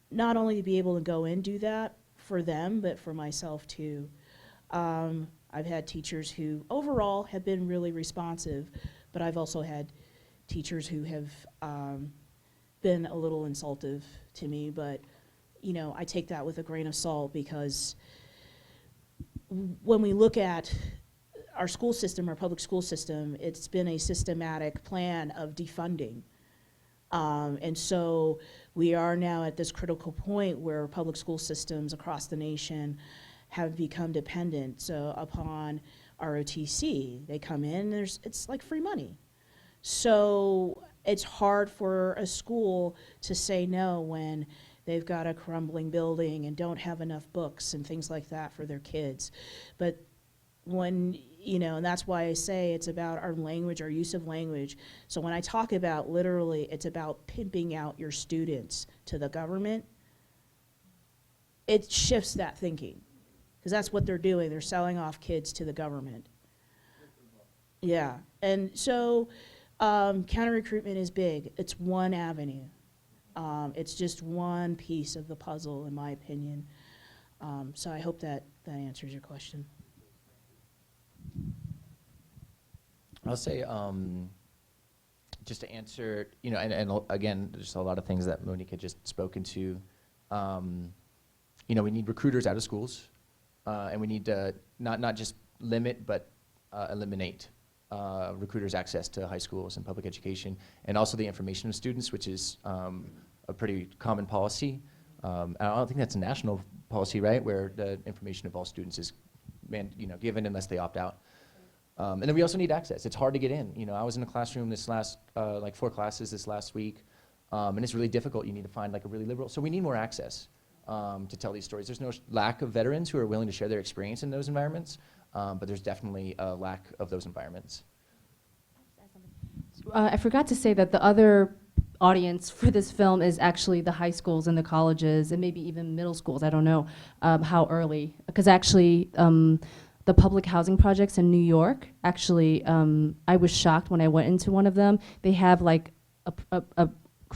not only to be able to go and do that for them, but for myself too. I've had teachers who overall have been really responsive, but I've also had teachers who have been a little insultive to me, but you know, I take that with a grain of salt because when we look at our school system, our public school system, it's been a systematic plan of defunding. And so we are now at this critical point where public school systems across the nation have become dependent upon ROTC. They come in, it's like free money. So it's hard for a school to say no when they've got a crumbling building and don't have enough books and things like that for their kids. But when, you know, and that's why I say it's about our language, our use of language. So when I talk about literally, it's about pimping out your students to the government, it shifts that thinking. Because that's what they're doing. They're selling off kids to the government. Yeah. And so counter recruitment is big. It's one avenue. It's just one piece of the puzzle, in my opinion. So I hope that answers your question. I'll say, just to answer, you know, and again, there's a lot of things that Monique had just spoken to. You know, we need recruiters out of schools, and we need to not just limit, but eliminate recruiters' access to high schools and public education, and also the information of students, which is a pretty common policy. I don't think that's a national policy, right, where the information of all students is given unless they opt out. And then we also need access. It's hard to get in. You know, I was in a classroom this last, like 4 classes this last week, and it's really difficult. You need to find like a really liberal. So we need more access to tell these stories. There's no lack of veterans who are willing to share their experience in those environments, but there's definitely a lack of those environments. I forgot to say that the other audience for this film is actually the high schools and the colleges and maybe even middle schools. I don't know how early, because actually the public housing projects in New York, actually, I was shocked when I went into one of them. They have like a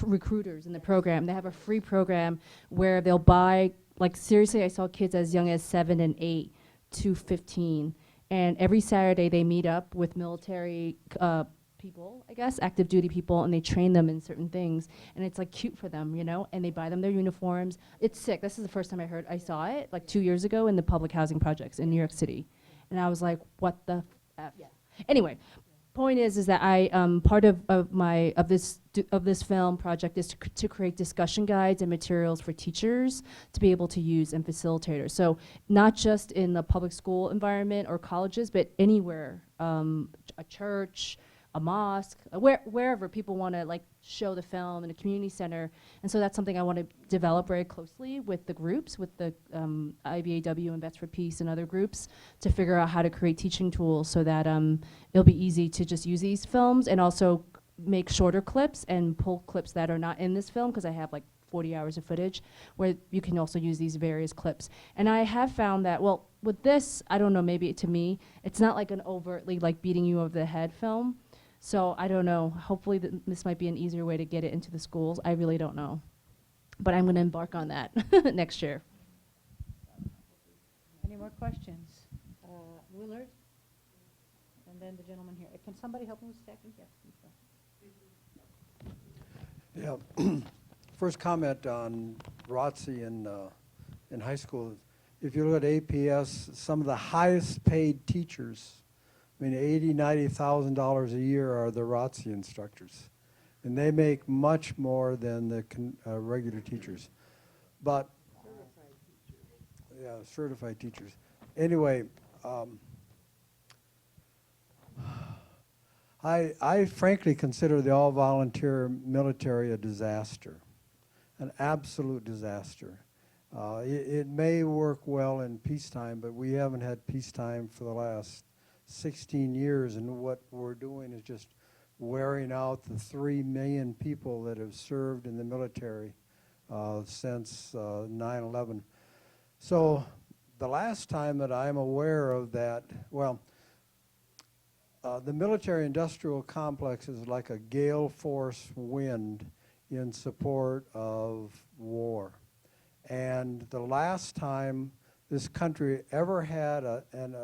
recruiters in the program. They have a free program where they'll buy, like seriously, I saw kids as young as 7 and 8 to 15. And every Saturday they meet up with military people, I guess, active duty people, and they train them in certain things. And it's like cute for them, you know, and they buy them their uniforms. It's sick. This is the first time I saw it, like 2 years ago in the public housing projects in New York City. And I was like, what the F? Yeah. Anyway, point is that I part of this film project is to create discussion guides and materials for teachers to be able to use and facilitators. So not just in the public school environment or colleges, but anywhere, a church, a mosque, wherever people want to like show the film in a community center. And so that's something I want to develop very closely with the groups, with the IVAW and Vets for Peace and other groups, to figure out how to create teaching tools so that it'll be easy to just use these films and also make shorter clips and pull clips that are not in this film, because I have like 40 hours of footage where you can also use these various clips. And I have found that, well, with this, I don't know, maybe to me, it's not like an overtly like beating you over the head film. So I don't know. Hopefully this might be an easier way to get it into the schools. I really don't know. But I'm going to embark on that next year. Any more questions? Willard? And then the gentleman here. Can somebody help me with stacking? Yes. Yeah. First comment on ROTC in high school. If you look at APS, some of the highest paid teachers, I mean, $80,000, $90,000 a year are the ROTC instructors. And they make much more than the regular teachers. But, yeah, certified teachers. Anyway, I frankly consider the all-volunteer military a disaster, an absolute disaster. It may work well in peacetime, but we haven't had peacetime for the last 16 years, and what we're doing is just wearing out the 3 million people that have served in the military since 9/11. So the last time that I'm aware of that, well, the military-industrial complex is like a gale force wind in support of war. And the last time this country ever had a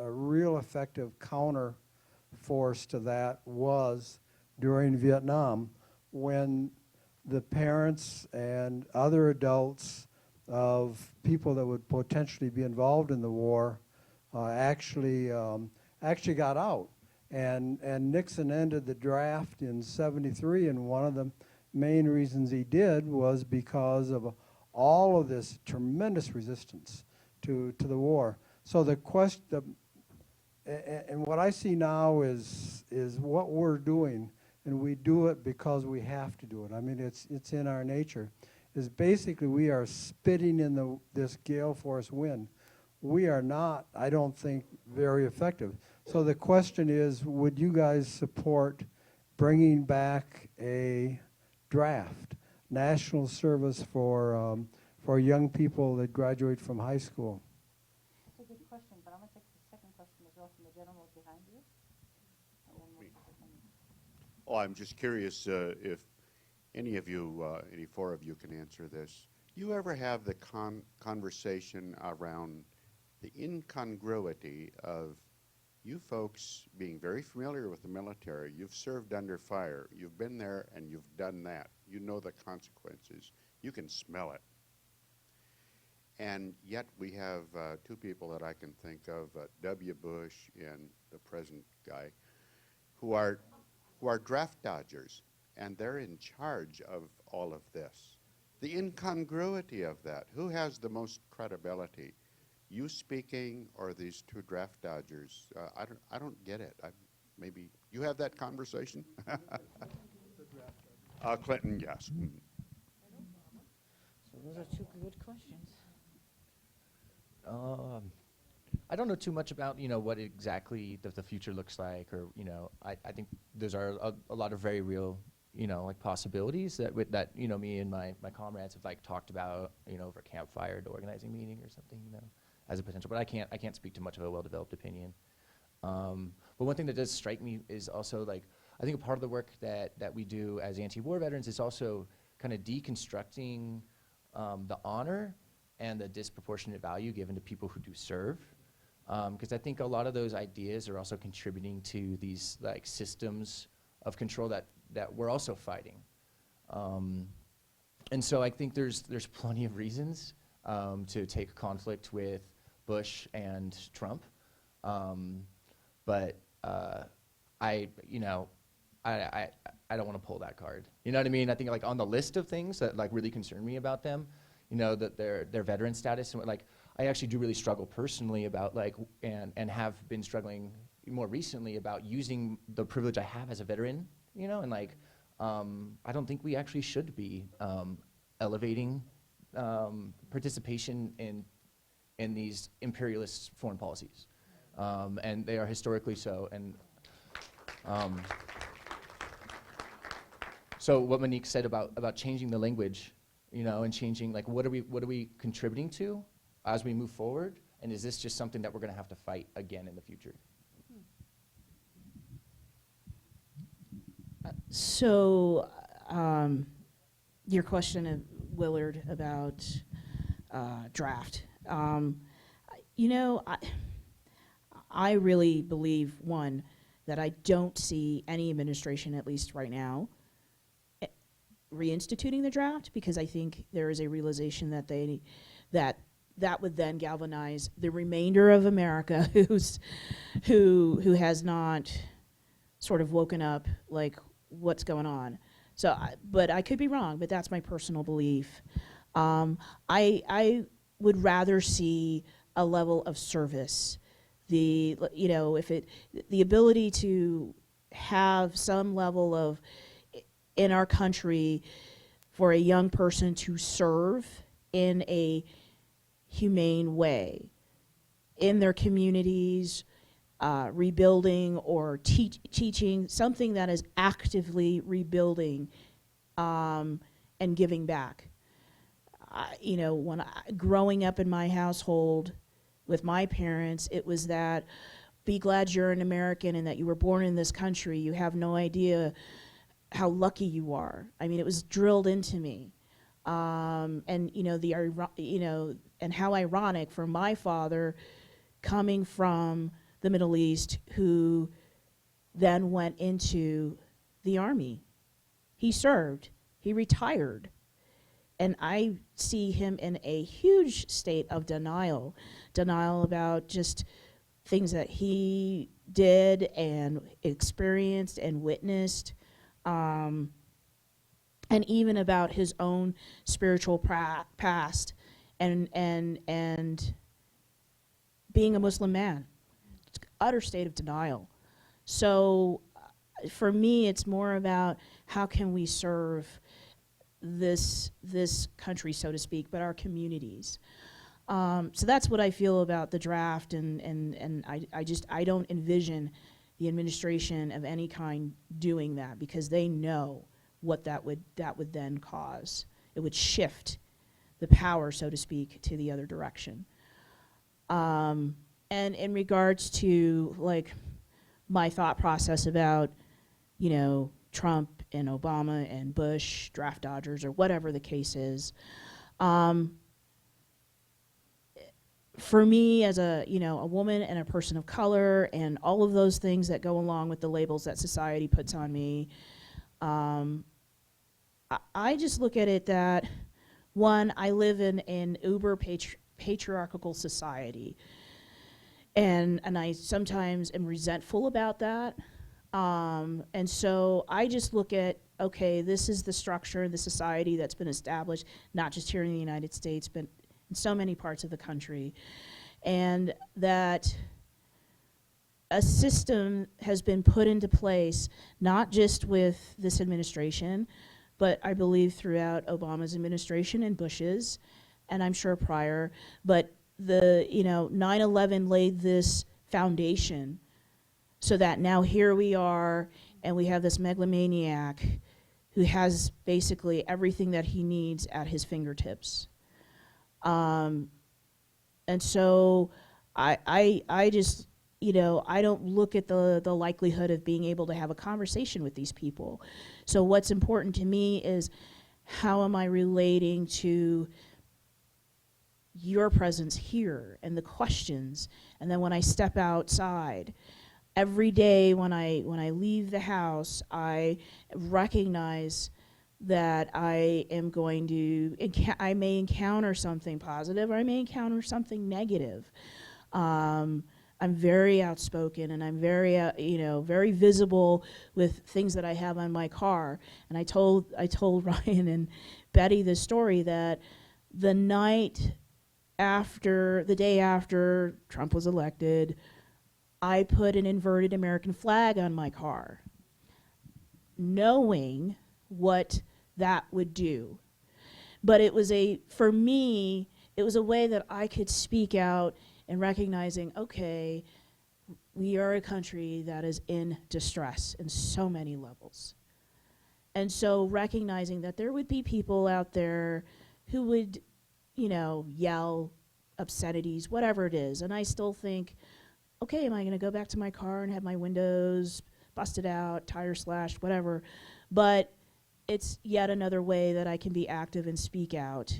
real effective counter force to that was during Vietnam, when the parents and other adults of people that would potentially be involved in the war actually got out. And Nixon ended the draft in '73, and one of the main reasons he did was because of all of this tremendous resistance to the war. So the question, and what I see now is what we're doing, and we do it because we have to do it. I mean, it's in our nature. Is basically we are spitting in this gale force wind. We are not, I don't think, very effective. So the question is, would you guys support bringing back a draft, national service for young people that graduate from high school? That's a good question, but I'm going to take the second question as well from the gentleman behind you. And then we'll take it from you. Oh, I'm just curious if any of you, any four of you can answer this. You ever have the conversation around the incongruity of you folks being very familiar with the military? You've served under fire. You've been there and you've done that. You know the consequences. You can smell it. And yet we have two people that I can think of, W. Bush and the present guy, who are draft dodgers, and they're in charge of all of this. The incongruity of that. Who has the most credibility? You speaking or these two draft dodgers? I don't get it. Maybe you have that conversation? Clinton, yes. Mm-hmm. So those are two good questions. I don't know too much about, what exactly the future looks like, or, I think those are a lot of very real, like possibilities that me and my comrades have like talked about, over a campfire to organizing a meeting or something, as a potential. But I can't speak to much of a well-developed opinion. But one thing that does strike me is also like, I think a part of the work that we do as anti-war veterans is also kind of deconstructing the honor and the disproportionate value given to people who do serve. Because I think a lot of those ideas are also contributing to these like systems of control that we're also fighting. And so I think there's plenty of reasons to take conflict with Bush and Trump. But I don't want to pull that card. You know what I mean? I think like on the list of things that like really concern me about them, that their veteran status, and like I actually do really struggle personally about like and have been struggling more recently about using the privilege I have as a veteran, and like I don't think we actually should be elevating participation in these imperialist foreign policies, and they are historically so. And so what Monique said about changing the language, and changing like what are we contributing to as we move forward, and is this just something that we're going to have to fight again in the future? So, your question, Willard, about draft. You know, I really believe, one, that I don't see any administration, at least right now, reinstituting the draft, because I think there is a realization that that would then galvanize the remainder of America who has not sort of woken up, like, what's going on. So, but I could be wrong, but that's my personal belief. I would rather see a level of service, the ability to have some level of, in our country, for a young person to serve in a humane way in their communities, rebuilding or teaching, something that is actively rebuilding and giving back. Growing up in my household with my parents, it was that, be glad you're an American and that you were born in this country. You have no idea how lucky you are. I mean, it was drilled into me. And how ironic for my father, coming from the Middle East, who then went into the army. He served, he retired. And I see him in a huge state of denial about just things that he did and experienced and witnessed, and even about his own spiritual past and being a Muslim man. It's utter state of denial. So for me, it's more about how can we serve this country, so to speak, but our communities. So that's what I feel about the draft, and I don't envision the administration of any kind doing that, because they know what that would then cause. It would shift the power, so to speak, to the other direction. And in regards to, like, my thought process about, Trump and Obama and Bush, draft dodgers, or whatever the case is, for me as a woman and a person of color and all of those things that go along with the labels that society puts on me, I just look at it that, one, I live in an uber patriarchal society, and I sometimes am resentful about that. And so I just look at, okay, this is the structure, the society that's been established, not just here in the United States, but in so many parts of the country. And that a system has been put into place, not just with this administration, but I believe throughout Obama's administration and Bush's, and I'm sure prior, but 9/11 laid this foundation so that now here we are, and we have this megalomaniac who has basically everything that he needs at his fingertips. And so I just, I don't look at the likelihood of being able to have a conversation with these people. So what's important to me is, how am I relating to your presence here and the questions? And then when I step outside, every day when I leave the house, I recognize that I am going to, I may encounter something positive, or I may encounter something negative. I'm very outspoken, and I'm very, very visible with things that I have on my car. And I told Ryan and Betty this story, that the day after Trump was elected, I put an inverted American flag on my car, knowing what that would do. But for me, it was a way that I could speak out and recognizing, okay, we are a country that is in distress in so many levels. And so recognizing that there would be people out there who would, yell obscenities, whatever it is. And I still think, okay, am I going to go back to my car and have my windows busted out, tire slashed, whatever. But it's yet another way that I can be active and speak out.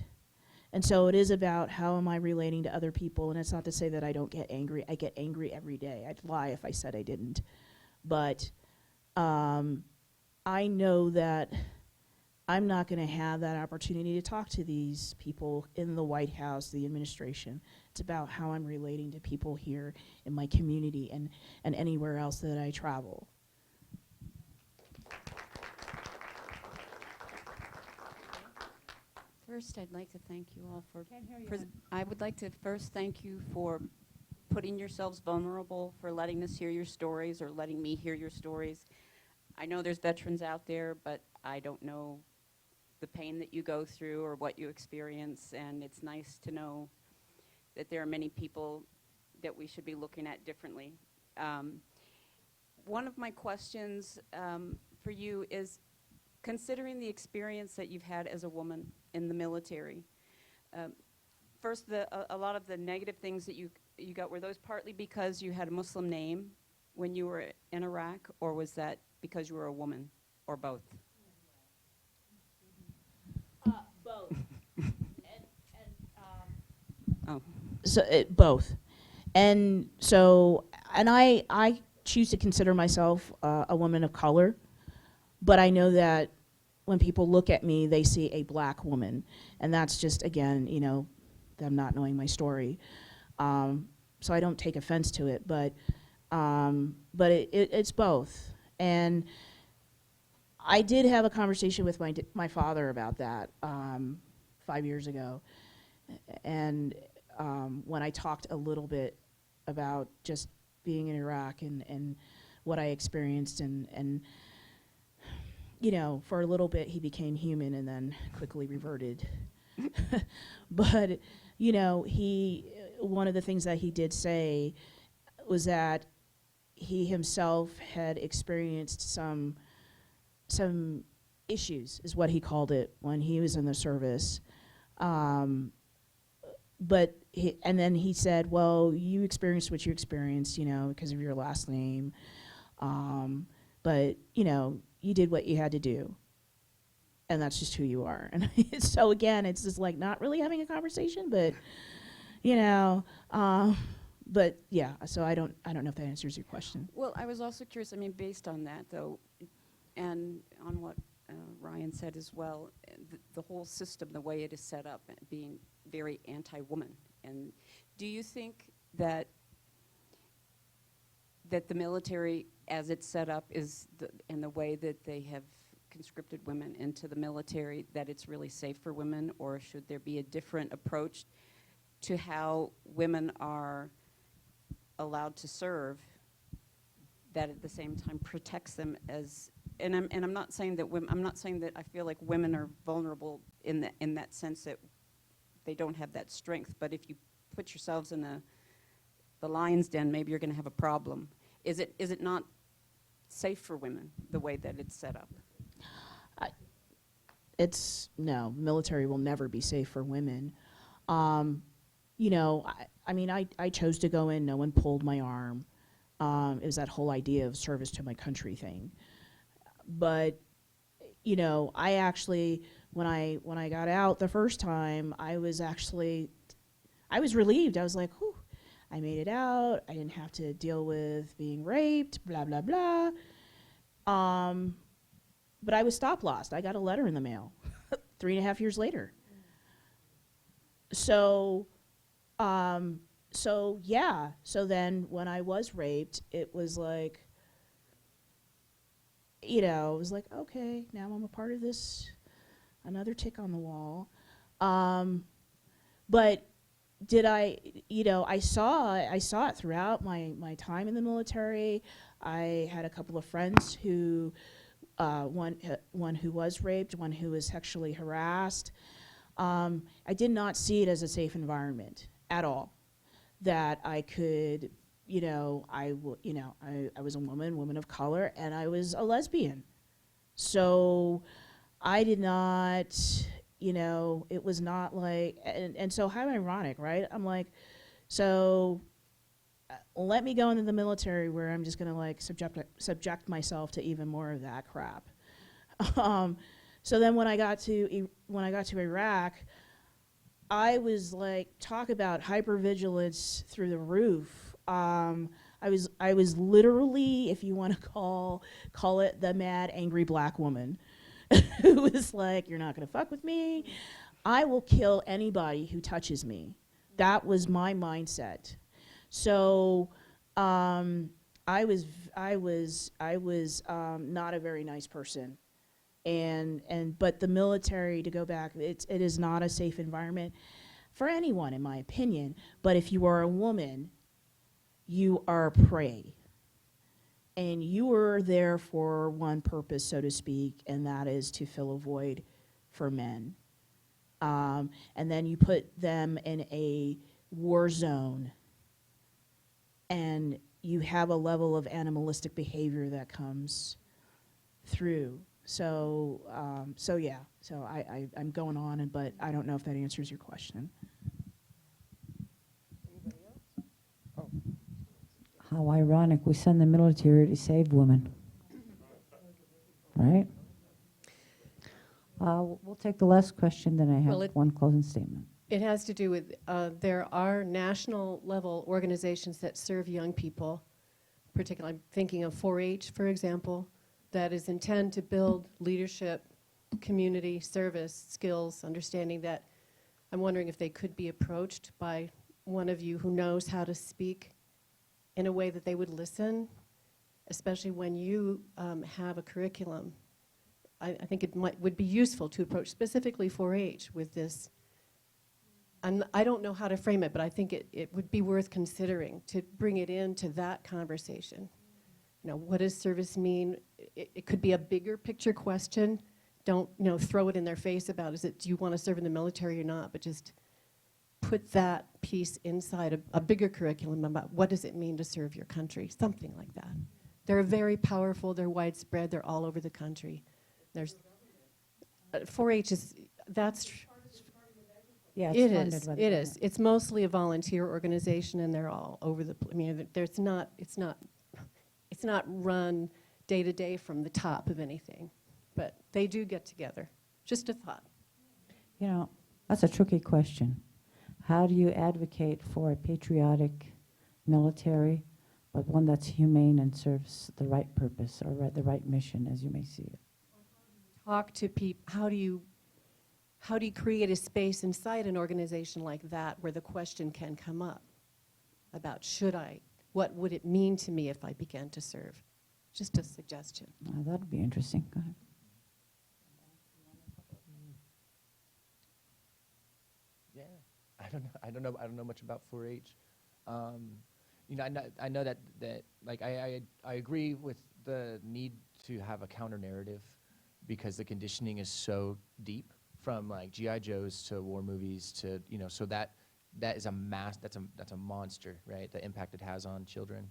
And so it is about how am I relating to other people, and it's not to say that I don't get angry. I get angry every day. I'd lie if I said I didn't. But I know that I'm not going to have that opportunity to talk to these people in the White House, the administration. It's about how I'm relating to people here in my community and anywhere else that I travel. First, I'd like to thank you all for. I would like to first thank you for putting yourselves vulnerable, for letting us hear your stories or letting me hear your stories. I know there's veterans out there, but I don't know the pain that you go through or what you experience, and it's nice to know that there are many people that we should be looking at differently. One of my questions for you is, considering the experience that you've had as a woman in the military, first, a lot of the negative things that you got, were those partly because you had a Muslim name when you were in Iraq, or was that because you were a woman, or both? Both. Oh. So both. And so, and I choose to consider myself a woman of color, but I know that when people look at me, they see a black woman, and that's just, again, you know, them not knowing my story. So I don't take offense to it, but it's both. And I did have a conversation with my father about that 5 years ago, and when I talked a little bit about just being in Iraq and what I experienced, and you know, for a little bit he became human and then quickly reverted. But you know, one of the things that he did say was that he himself had experienced some issues, is what he called it, when he was in the service. But and then he said, well, you experienced what you experienced, you know, because of your last name. But, you know, you did what you had to do. And that's just who you are. And so, again, it's just like not really having a conversation, but, you know, but yeah, so I don't know if that answers your question. Well, I was also curious, I mean, based on that, though, and on what Ryan said as well, the whole system, the way it is set up, being very anti-woman. And do you think that the military, as it's set up, is and the way that they have conscripted women into the military, that it's really safe for women, or should there be a different approach to how women are allowed to serve that at the same time protects them as, and I'm not saying that I'm not saying that I feel like women are vulnerable in that sense that they don't have that strength, but if you put yourselves in the lion's den, maybe you're going to have a problem. Is it not safe for women the way that it's set up? No, military will never be safe for women. You know, I mean, I chose to go in, no one pulled my arm. It was that whole idea of service to my country thing. But, you know, I actually, when I got out the first time, I was relieved. I was like, whew, I made it out. I didn't have to deal with being raped, blah, blah, blah. But I was stop lost. I got a letter in the mail 3.5 years later. So yeah. So then when I was raped, it was like, you know, it was like, okay, now I'm a part of this, another tick on the wall. But did I, you know, I saw it throughout my time in the military. I had a couple of friends who, one who was raped, one who was sexually harassed. I did not see it as a safe environment at all. That I could, you know, I was a woman of color, and I was a lesbian. So I did not, you know, it was not like, and so how ironic, right? I'm like, so let me go into the military where I'm just gonna like subject myself to even more of that crap. So then when I got to Iraq, I was like, talk about hypervigilance through the roof. I was literally, if you want to call it, the mad angry black woman, who was like, you're not gonna fuck with me. I will kill anybody who touches me. That was my mindset. So I was not a very nice person, but the military, to go back, it is not a safe environment for anyone, in my opinion. But if you are a woman, you are prey, and you are there for one purpose, so to speak, and that is to fill a void for men. And then you put them in a war zone, and you have a level of animalistic behavior that comes through. So yeah. So I'm going on, but I don't know if that answers your question. How ironic, we send the military to save women. Right? We'll take the last question, then I have Well, one closing statement. It has to do with, there are national level organizations that serve young people, particularly I'm thinking of 4-H, for example, that is intended to build leadership, community service skills, understanding that. I'm wondering if they could be approached by one of you who knows how to speak in a way that they would listen, especially when you have a curriculum. I think it would be useful to approach specifically 4-H with this. And I don't know how to frame it, but I think it would be worth considering to bring it into that conversation. You know, what does service mean? It could be a bigger picture question. Don't, throw it in their face about, do you want to serve in the military or not? But just put that piece inside a bigger curriculum about what does it mean to serve your country, something like that. They're very powerful, they're widespread, they're all over the country. There's 4-H is, that's, Yeah, it funded is, by the it government. is. It's mostly a volunteer organization, and they're all over the, it's not run day to day from the top of anything, but they do get together. Just a thought. That's a tricky question. How do you advocate for a patriotic military, but one that's humane and serves the right purpose or the right mission, as you may see it? Talk to people. How do you create a space inside an organization like that where the question can come up about what would it mean to me if I began to serve? Just a suggestion. That'd be interesting. Go ahead. Yeah, I don't know much about 4-H. I know that like I agree with the need to have a counter narrative because the conditioning is so deep, from like GI Joes to war movies to so that is that's a monster, right? The impact it has on children,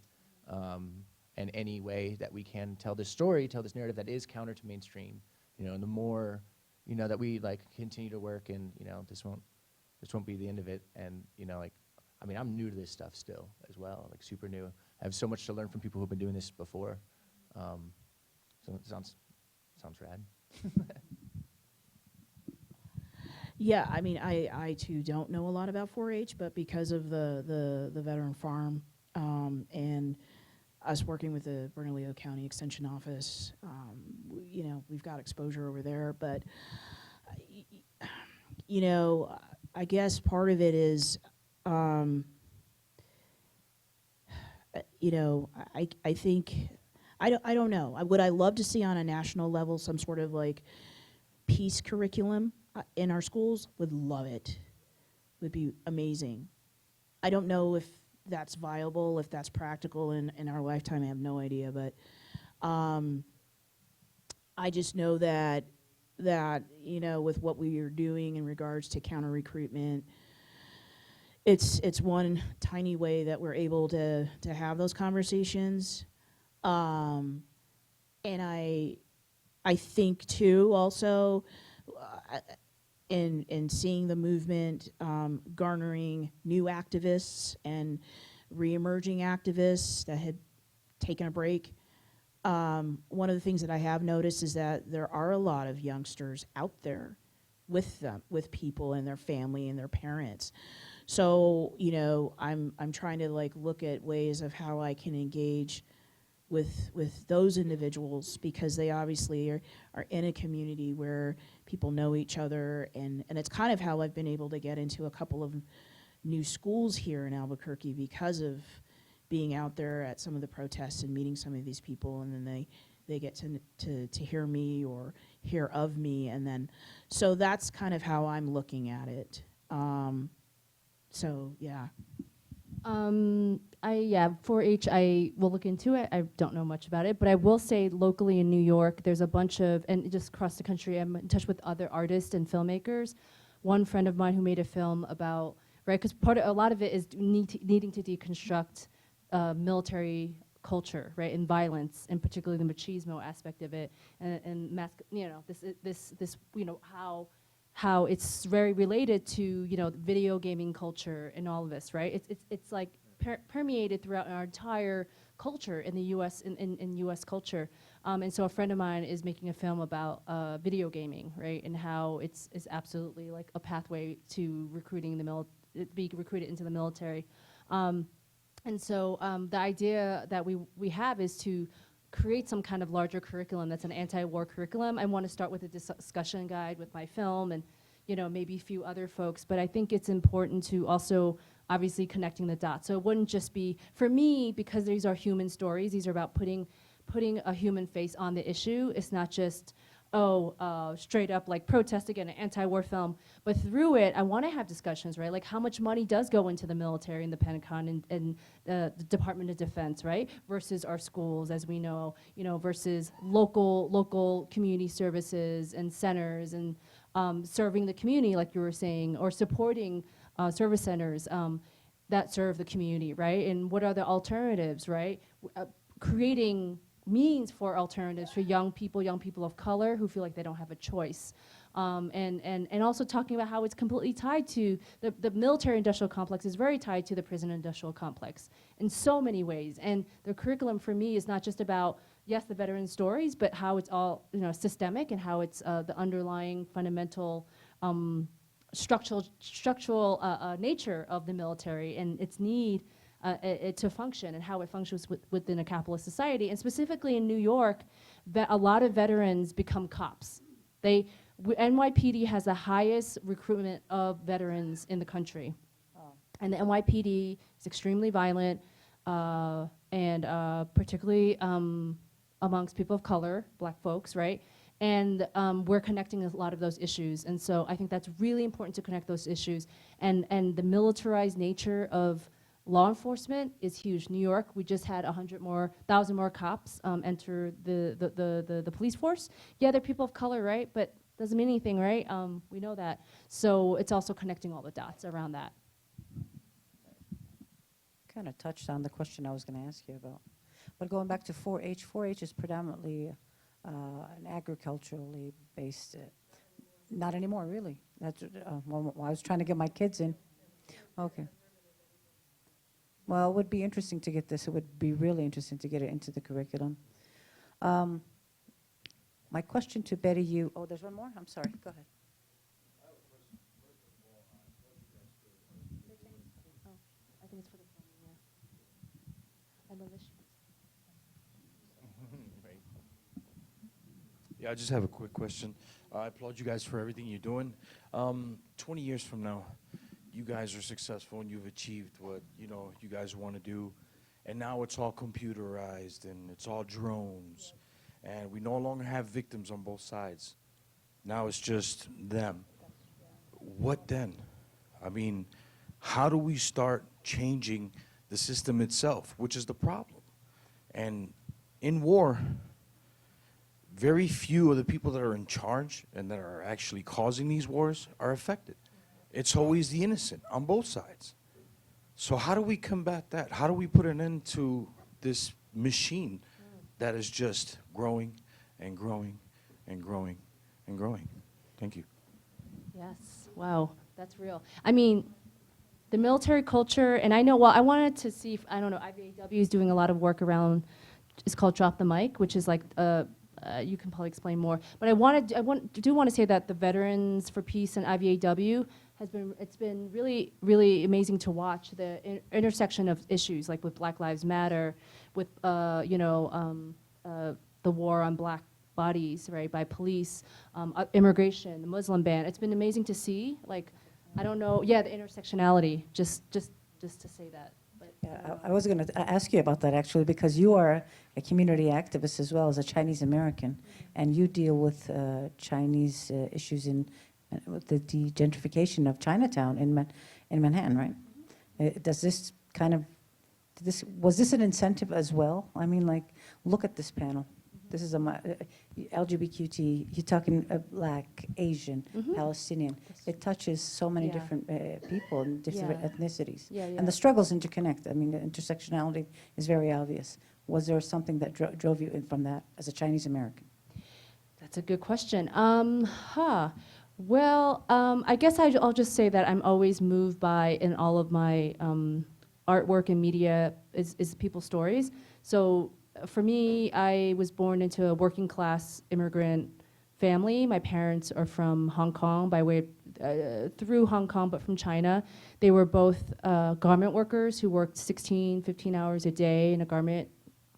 and any way that we can tell this story, tell this narrative that is counter to mainstream, and the more that we like continue to work, and this won't be the end of it, and I'm new to this stuff still as well, like super new. I have so much to learn from people who've been doing this before, so it sounds rad. Yeah, I too don't know a lot about 4-H, but because of the veteran farm and us working with the Bernalillo County Extension Office, we've got exposure over there. But I guess part of it is, I think I don't know. Would I love to see on a national level some sort of like peace curriculum in our schools? Would love it. Would be amazing. I don't know if that's viable, if that's practical in our lifetime. I have no idea, but I just know that with what we are doing in regards to counter recruitment, it's one tiny way that we're able to have those conversations, and I think too also. In seeing the movement garnering new activists and re-emerging activists that had taken a break. One of the things that I have noticed is that there are a lot of youngsters out there with them, with people and their family and their parents. So, you know, I'm trying to like look at ways of how I can engage with those individuals, because they obviously are in a community where people know each other, and it's kind of how I've been able to get into a couple of new schools here in Albuquerque because of being out there at some of the protests and meeting some of these people, and then they get to hear me or hear of me, and then so that's kind of how I'm looking at it. So yeah. 4-H, I will look into it. I don't know much about it, but I will say locally in New York, there's a bunch of, and just across the country, I'm in touch with other artists and filmmakers. One friend of mine who made a film about, right, because a lot of it is needing to deconstruct military culture, right, and violence, and particularly the machismo aspect of it, and you know, this, you know, how it's very related to, you know, video gaming culture and all of this, right? It's like permeated throughout our entire culture in the U.S. in U.S. culture, and so a friend of mine is making a film about video gaming, right, and how it's absolutely like a pathway to recruiting being recruited into the military, and so the idea that we have is to create some kind of larger curriculum that's an anti-war curriculum. I want to start with a discussion guide with my film and, you know, maybe a few other folks, but I think it's important to also obviously connecting the dots. So it wouldn't just be, for me, because these are human stories, these are about putting a human face on the issue. It's not just, straight up like protest again, an anti-war film, but through it, I want to have discussions, right? Like how much money does go into the military and the Pentagon and the Department of Defense, right? Versus our schools, as we know, you know, versus local community services and centers and serving the community, like you were saying, or supporting service centers that serve the community, right? And what are the alternatives, right? Creating means for alternatives for young people of color who feel like they don't have a choice. And also talking about how it's completely tied to, the military industrial complex is very tied to the prison industrial complex in so many ways. And the curriculum for me is not just about, yes, the veteran stories, but how it's all, you know, systemic, and how it's the underlying fundamental structural nature of the military and its need to function, and how it functions within a capitalist society. And specifically in New York, a lot of veterans become cops. NYPD has the highest recruitment of veterans in the country. And the NYPD is extremely violent, and particularly amongst people of color, black folks, right? And we're connecting a lot of those issues. And so I think that's really important to connect those issues. And the militarized nature of law enforcement is huge. New York, we just had 1,000 more cops enter the police force. Yeah, they're people of color, right? But doesn't mean anything, right? We know that. So it's also connecting all the dots around that. Kind of touched on the question I was going to ask you about. But going back to 4-H, 4-H is predominantly an agriculturally based, not anymore, really. That's well, I was trying to get my kids in. Okay. Well, it would be interesting to get this. It would be really interesting to get it into the curriculum. My question to Betty, there's one more? I'm sorry, go ahead. I think it's for the film, yeah. And then this. Right. Yeah, I just have a quick question. I applaud you guys for everything you're doing. 20 years from now, you guys are successful and you've achieved what you guys want to do, and now it's all computerized and it's all drones, and we no longer have victims on both sides. Now it's just them. What then? I mean, how do we start changing the system itself, which is the problem? And in war, very few of the people that are in charge and that are actually causing these wars are affected. It's always the innocent on both sides. So how do we combat that? How do we put an end to this machine that is just growing and growing and growing and growing? Thank you. Yes, wow, that's real. I mean, The military culture, and I know, well, I wanted to see if, I don't know, IVAW is doing a lot of work around, it's called Drop the Mic, which is like, you can probably explain more. But do want to say that the Veterans for Peace and IVAW it's been really, really amazing to watch the intersection of issues, like with Black Lives Matter, with, the war on black bodies, right, by police, immigration, the Muslim ban. It's been amazing to see, like, I don't know, yeah, the intersectionality, just to say that. But, Yeah, I was going to ask you about that actually, because you are a community activist as well as a Chinese American, and you deal with Chinese issues with the gentrification of Chinatown in Manhattan, right? Does this kind of was this an incentive as well? I mean, like, look at this panel. This is LGBTQ. You're talking Black, Asian, Palestinian. It touches so many Yeah. different people and different Yeah. ethnicities. Yeah, yeah. And the struggles interconnect. I mean, the intersectionality is very obvious. Was there something that drove you in from that as a Chinese American? That's a good question. Well, I guess I'll just say that I'm always moved by, in all of my artwork and media, is people's stories. So for me, I was born into a working class immigrant family. My parents are from Hong Kong, by way of, through Hong Kong, but from China. They were both garment workers who worked 16, 15 hours a day in a garment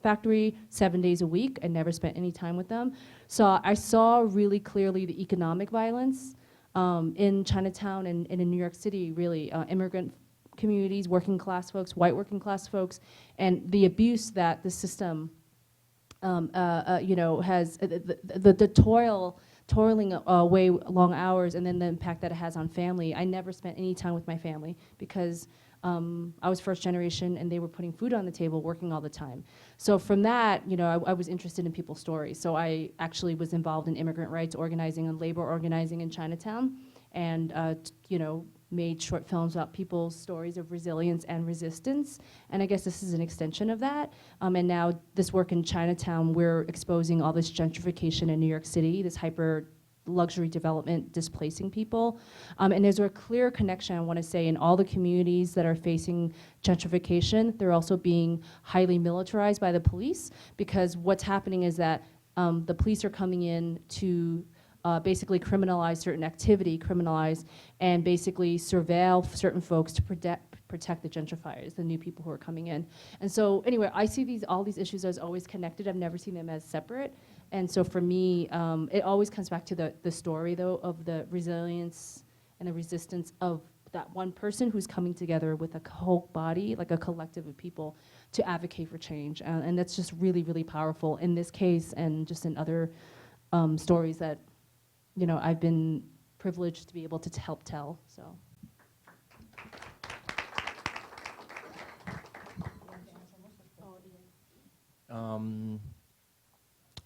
factory 7 days a week. I never spent any time with them. So I saw really clearly the economic violence in Chinatown and in New York City, really, immigrant communities, working class folks, white working class folks, and the abuse that the system, has, the toiling away long hours, and then the impact that it has on family. I never spent any time with my family because I was first generation and they were putting food on the table, working all the time. So from that, I was interested in people's stories. So I actually was involved in immigrant rights organizing and labor organizing in Chinatown, and made short films about people's stories of resilience and resistance. And I guess this is an extension of that. And now this work in Chinatown, we're exposing all this gentrification in New York City, this hyper luxury development displacing people. And there's a clear connection, I want to say, in all the communities that are facing gentrification. They're also being highly militarized by the police, because what's happening is that the police are coming in to basically criminalize certain activity, and basically surveil certain folks to protect the gentrifiers, the new people who are coming in. And so anyway, I see all these issues as always connected. I've never seen them as separate. And so for me, it always comes back to the story, though, of the resilience and the resistance of that one person who's coming together with a whole body, like a collective of people, to advocate for change. And that's just really, really powerful in this case, and just in other stories that I've been privileged to be able to help tell. So.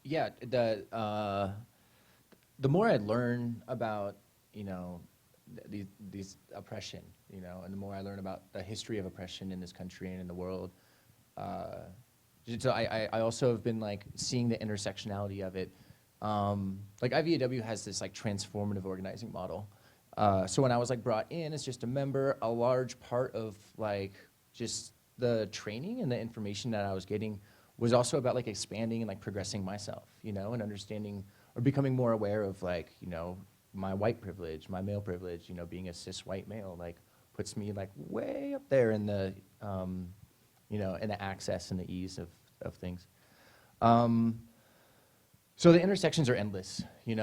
Yeah, the more I learn about these oppression, and the more I learn about the history of oppression in this country and in the world, so I also have been like seeing the intersectionality of it. Like IVAW has this like transformative organizing model. So when I was like brought in as just a member, a large part of like just the training and the information that I was getting was also about like expanding and like progressing myself, and understanding or becoming more aware of like, my white privilege, my male privilege, being a cis white male, like puts me like way up there in the, in the access and the ease of things. So the intersections are endless, and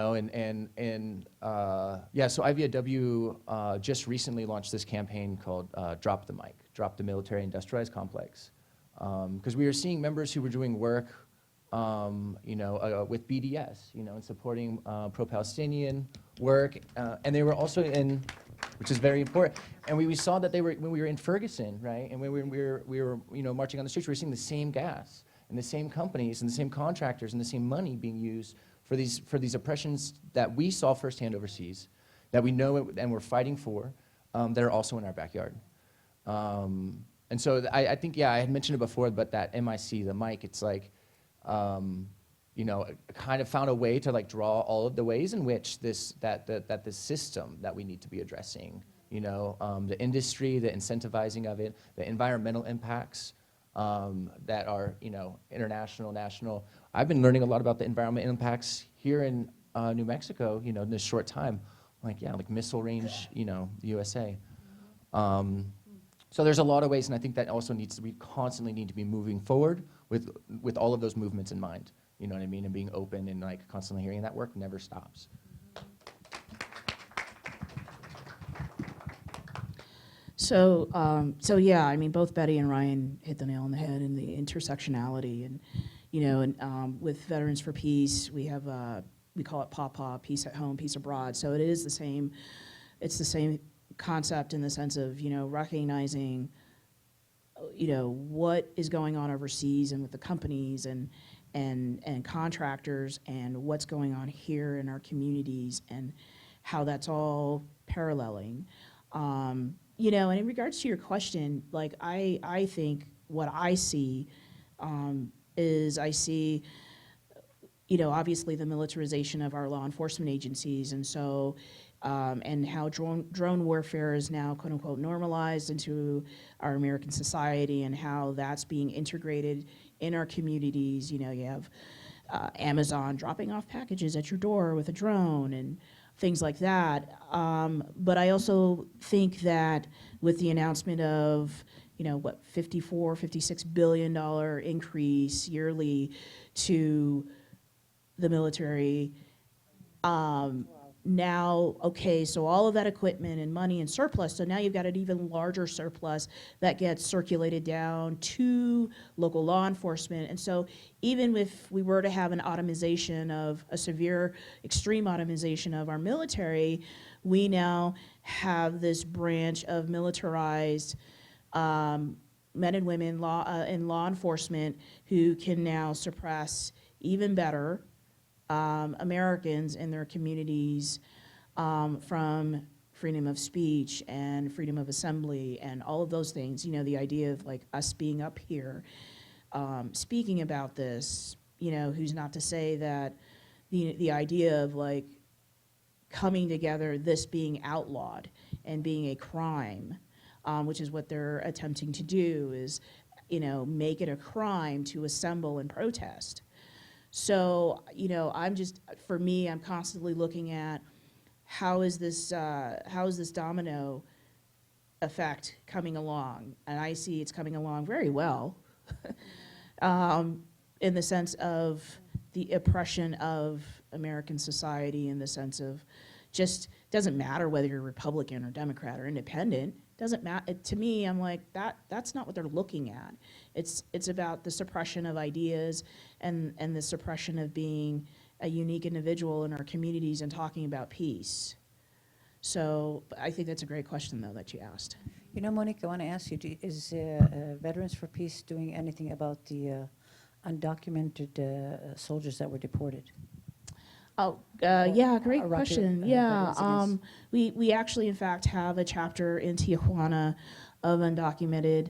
so IVAW just recently launched this campaign called Drop the Mic, Drop the Military Industrialized Complex, because we were seeing members who were doing work, with BDS, and supporting pro-Palestinian work, and they were also in, which is very important, and we saw that they were, when we were in Ferguson, right, and when we were marching on the streets, we were seeing the same gas, and the same companies and the same contractors and the same money being used for these oppressions that we saw firsthand overseas, that we know and we're fighting for, that are also in our backyard. And so I think, I had mentioned it before, but that MIC, the mic, it's like, kind of found a way to like draw all of the ways in which this system that we need to be addressing the industry, the incentivizing of it, the environmental impacts that are, international, national. I've been learning a lot about the environmental impacts here in New Mexico, in this short time. Like missile range, USA. So there's a lot of ways, and I think that also we constantly need to be moving forward with all of those movements in mind. You know what I mean? And being open and like constantly hearing that work never stops. So yeah, I mean, both Betty and Ryan hit the nail on the head in the intersectionality, and with Veterans for Peace, we have we call it PAWPAW, Peace at Home, Peace Abroad. So it is the same. It's the same concept in the sense of recognizing what is going on overseas and with the companies and contractors and what's going on here in our communities and how that's all paralleling. And in regards to your question, like I think what I see is I see, obviously the militarization of our law enforcement agencies, and so and how drone warfare is now quote unquote normalized into our American society, and how that's being integrated in our communities. You have Amazon dropping off packages at your door with a drone and things like that. But I also think that with the announcement of, $56 billion increase yearly to the military, now, okay, so all of that equipment and money and surplus, so now you've got an even larger surplus that gets circulated down to local law enforcement. And so even if we were to have an automation of a severe, extreme automation of our military, we now have this branch of militarized men and women in law enforcement who can now suppress even better Americans in their communities from freedom of speech and freedom of assembly and all of those things. The idea of like us being up here speaking about this, who's not to say that the idea of like coming together, this being outlawed and being a crime, which is what they're attempting to do, is make it a crime to assemble and protest. So, I'm constantly looking at how is this domino effect coming along? And I see it's coming along very well in the sense of the oppression of American society, in the sense of just doesn't matter whether you're Republican or Democrat or independent. Doesn't matter to me. I'm like that's not what they're looking at. It's about the suppression of ideas and the suppression of being a unique individual in our communities and talking about peace. So I think that's a great question though that you asked. Monique, I want to ask you: is Veterans for Peace doing anything about the undocumented soldiers that were deported? Oh, yeah, great Iraqi question. veterans We actually, in fact, have a chapter in Tijuana of undocumented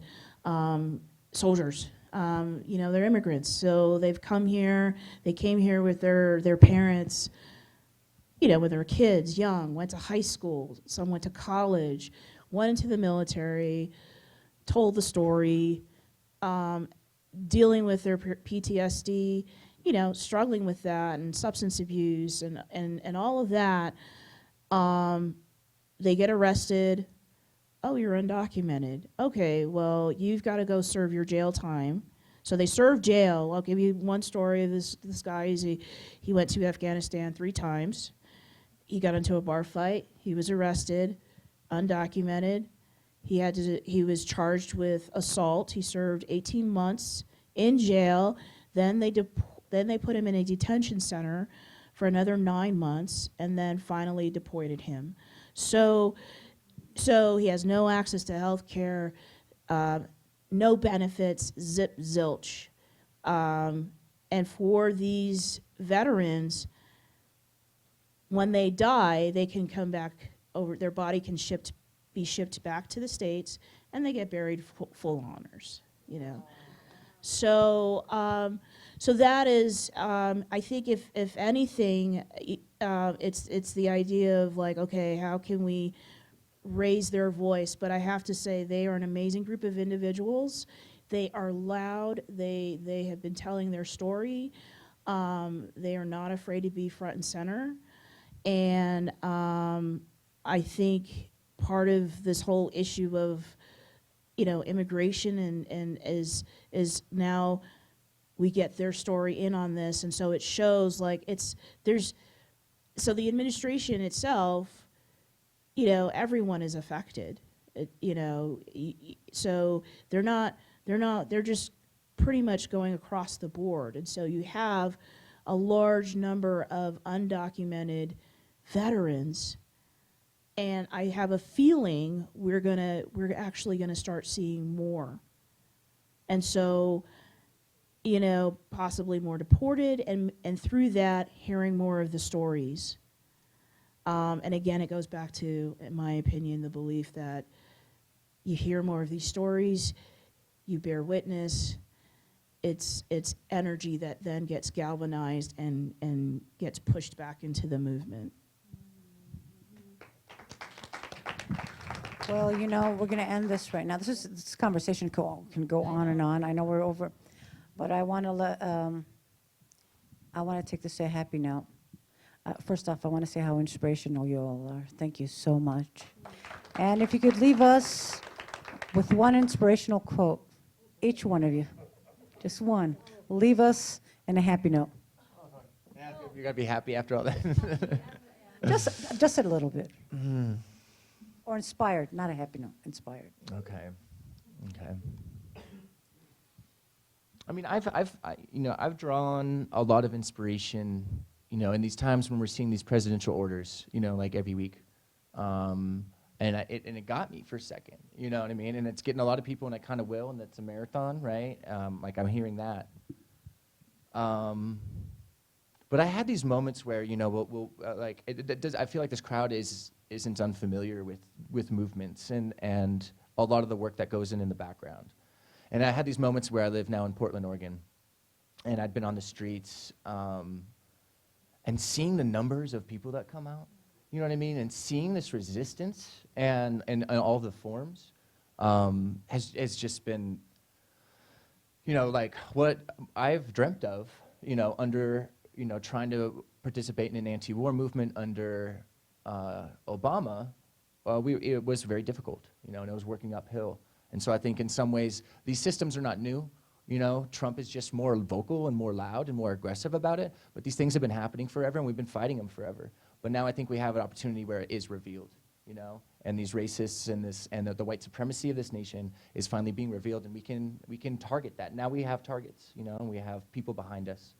soldiers. They're immigrants, so they've come here. They came here with their parents, with their kids, young, went to high school, some went to college, went into the military, told the story, dealing with their PTSD, struggling with that and substance abuse and all of that. They get arrested. Oh, you're undocumented. Okay, well, you've got to go serve your jail time. So they serve jail. I'll give you one story of this guy. He went to Afghanistan 3 times. He got into a bar fight. He was arrested, undocumented. He was charged with assault. He served 18 months in jail. Then they put him in a detention center for another 9 months, and then finally deported him. So he has no access to health care, no benefits, zip zilch. And for these veterans, when they die, they can come back over, their body can be shipped back to the States, and they get buried full honors, So that is, I think if anything, it's the idea of like, okay, how can we raise their voice, but I have to say they are an amazing group of individuals. They are loud. They have been telling their story. They are not afraid to be front and center. And I think part of this whole issue of, immigration and is now we get their story in on this, and so it shows like so the administration itself, everyone is affected, so they're just pretty much going across the board, and so you have a large number of undocumented veterans, and I have a feeling we're actually gonna start seeing more, and so possibly more deported, and through that hearing more of the stories. And again, it goes back to, in my opinion, the belief that you hear more of these stories, you bear witness, it's energy that then gets galvanized and gets pushed back into the movement. Well, we're going to end this right now. This conversation can go on and on. I know we're over, but I want to take this to a happy note. First off, I want to say how inspirational you all are. Thank you so much. And if you could leave us with one inspirational quote, each one of you, just one, leave us in a happy note. You're gonna be happy after all that. Just a little bit. Or inspired, not a happy note, inspired. Okay. I mean, I've drawn a lot of inspiration, in these times when we're seeing these presidential orders, like every week, and it got me for a second, you know what I mean? And it's getting a lot of people, and it kind of will, and it's a marathon, right? Like I'm hearing that. But I had these moments where, I feel like this crowd isn't unfamiliar with movements and a lot of the work that goes in the background. And I had these moments where I live now in Portland, Oregon, and I'd been on the streets, and seeing the numbers of people that come out, you know what I mean? And seeing this resistance and all the forms has just been, like what I've dreamt of, under, trying to participate in an anti-war movement under Obama. It was very difficult, and it was working uphill. And so I think in some ways, these systems are not new. Trump is just more vocal and more loud and more aggressive about it. But these things have been happening forever, and we've been fighting them forever. But now I think we have an opportunity where it is revealed, and these racists and the white supremacy of this nation is finally being revealed, and we can target that. Now we have targets, and we have people behind us.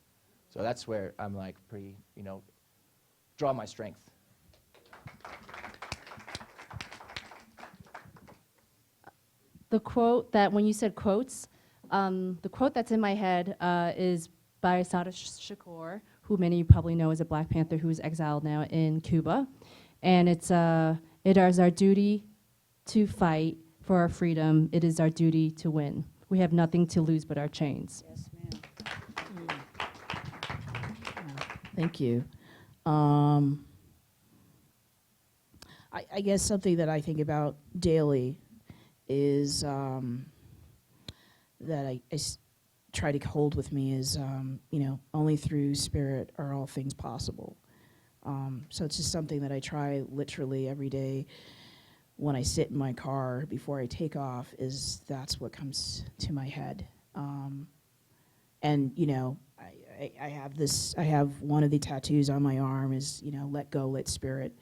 So that's where I'm like pretty, draw my strength. The quote that, when you said quotes, the quote that's in my head is by Sada Shakur, who many of you probably know as a Black Panther who is exiled now in Cuba. And it is our duty to fight for our freedom. It is our duty to win. We have nothing to lose but our chains. Yes, ma'am. Thank you. I guess something that I think about daily is that I try to hold with me is, only through spirit are all things possible. So it's just something that I try literally every day when I sit in my car before I take off, that's what comes to my head. And, I have one of the tattoos on my arm is, let go, let spirit.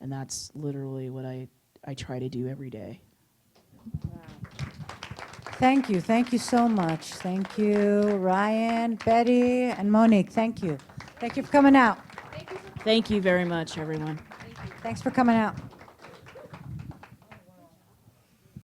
And that's literally what I try to do every day. Wow. Thank you so much. Thank you, Ryan, Betty, and Monique. Thank you for coming out. Thank you very much, everyone. Thanks for coming out.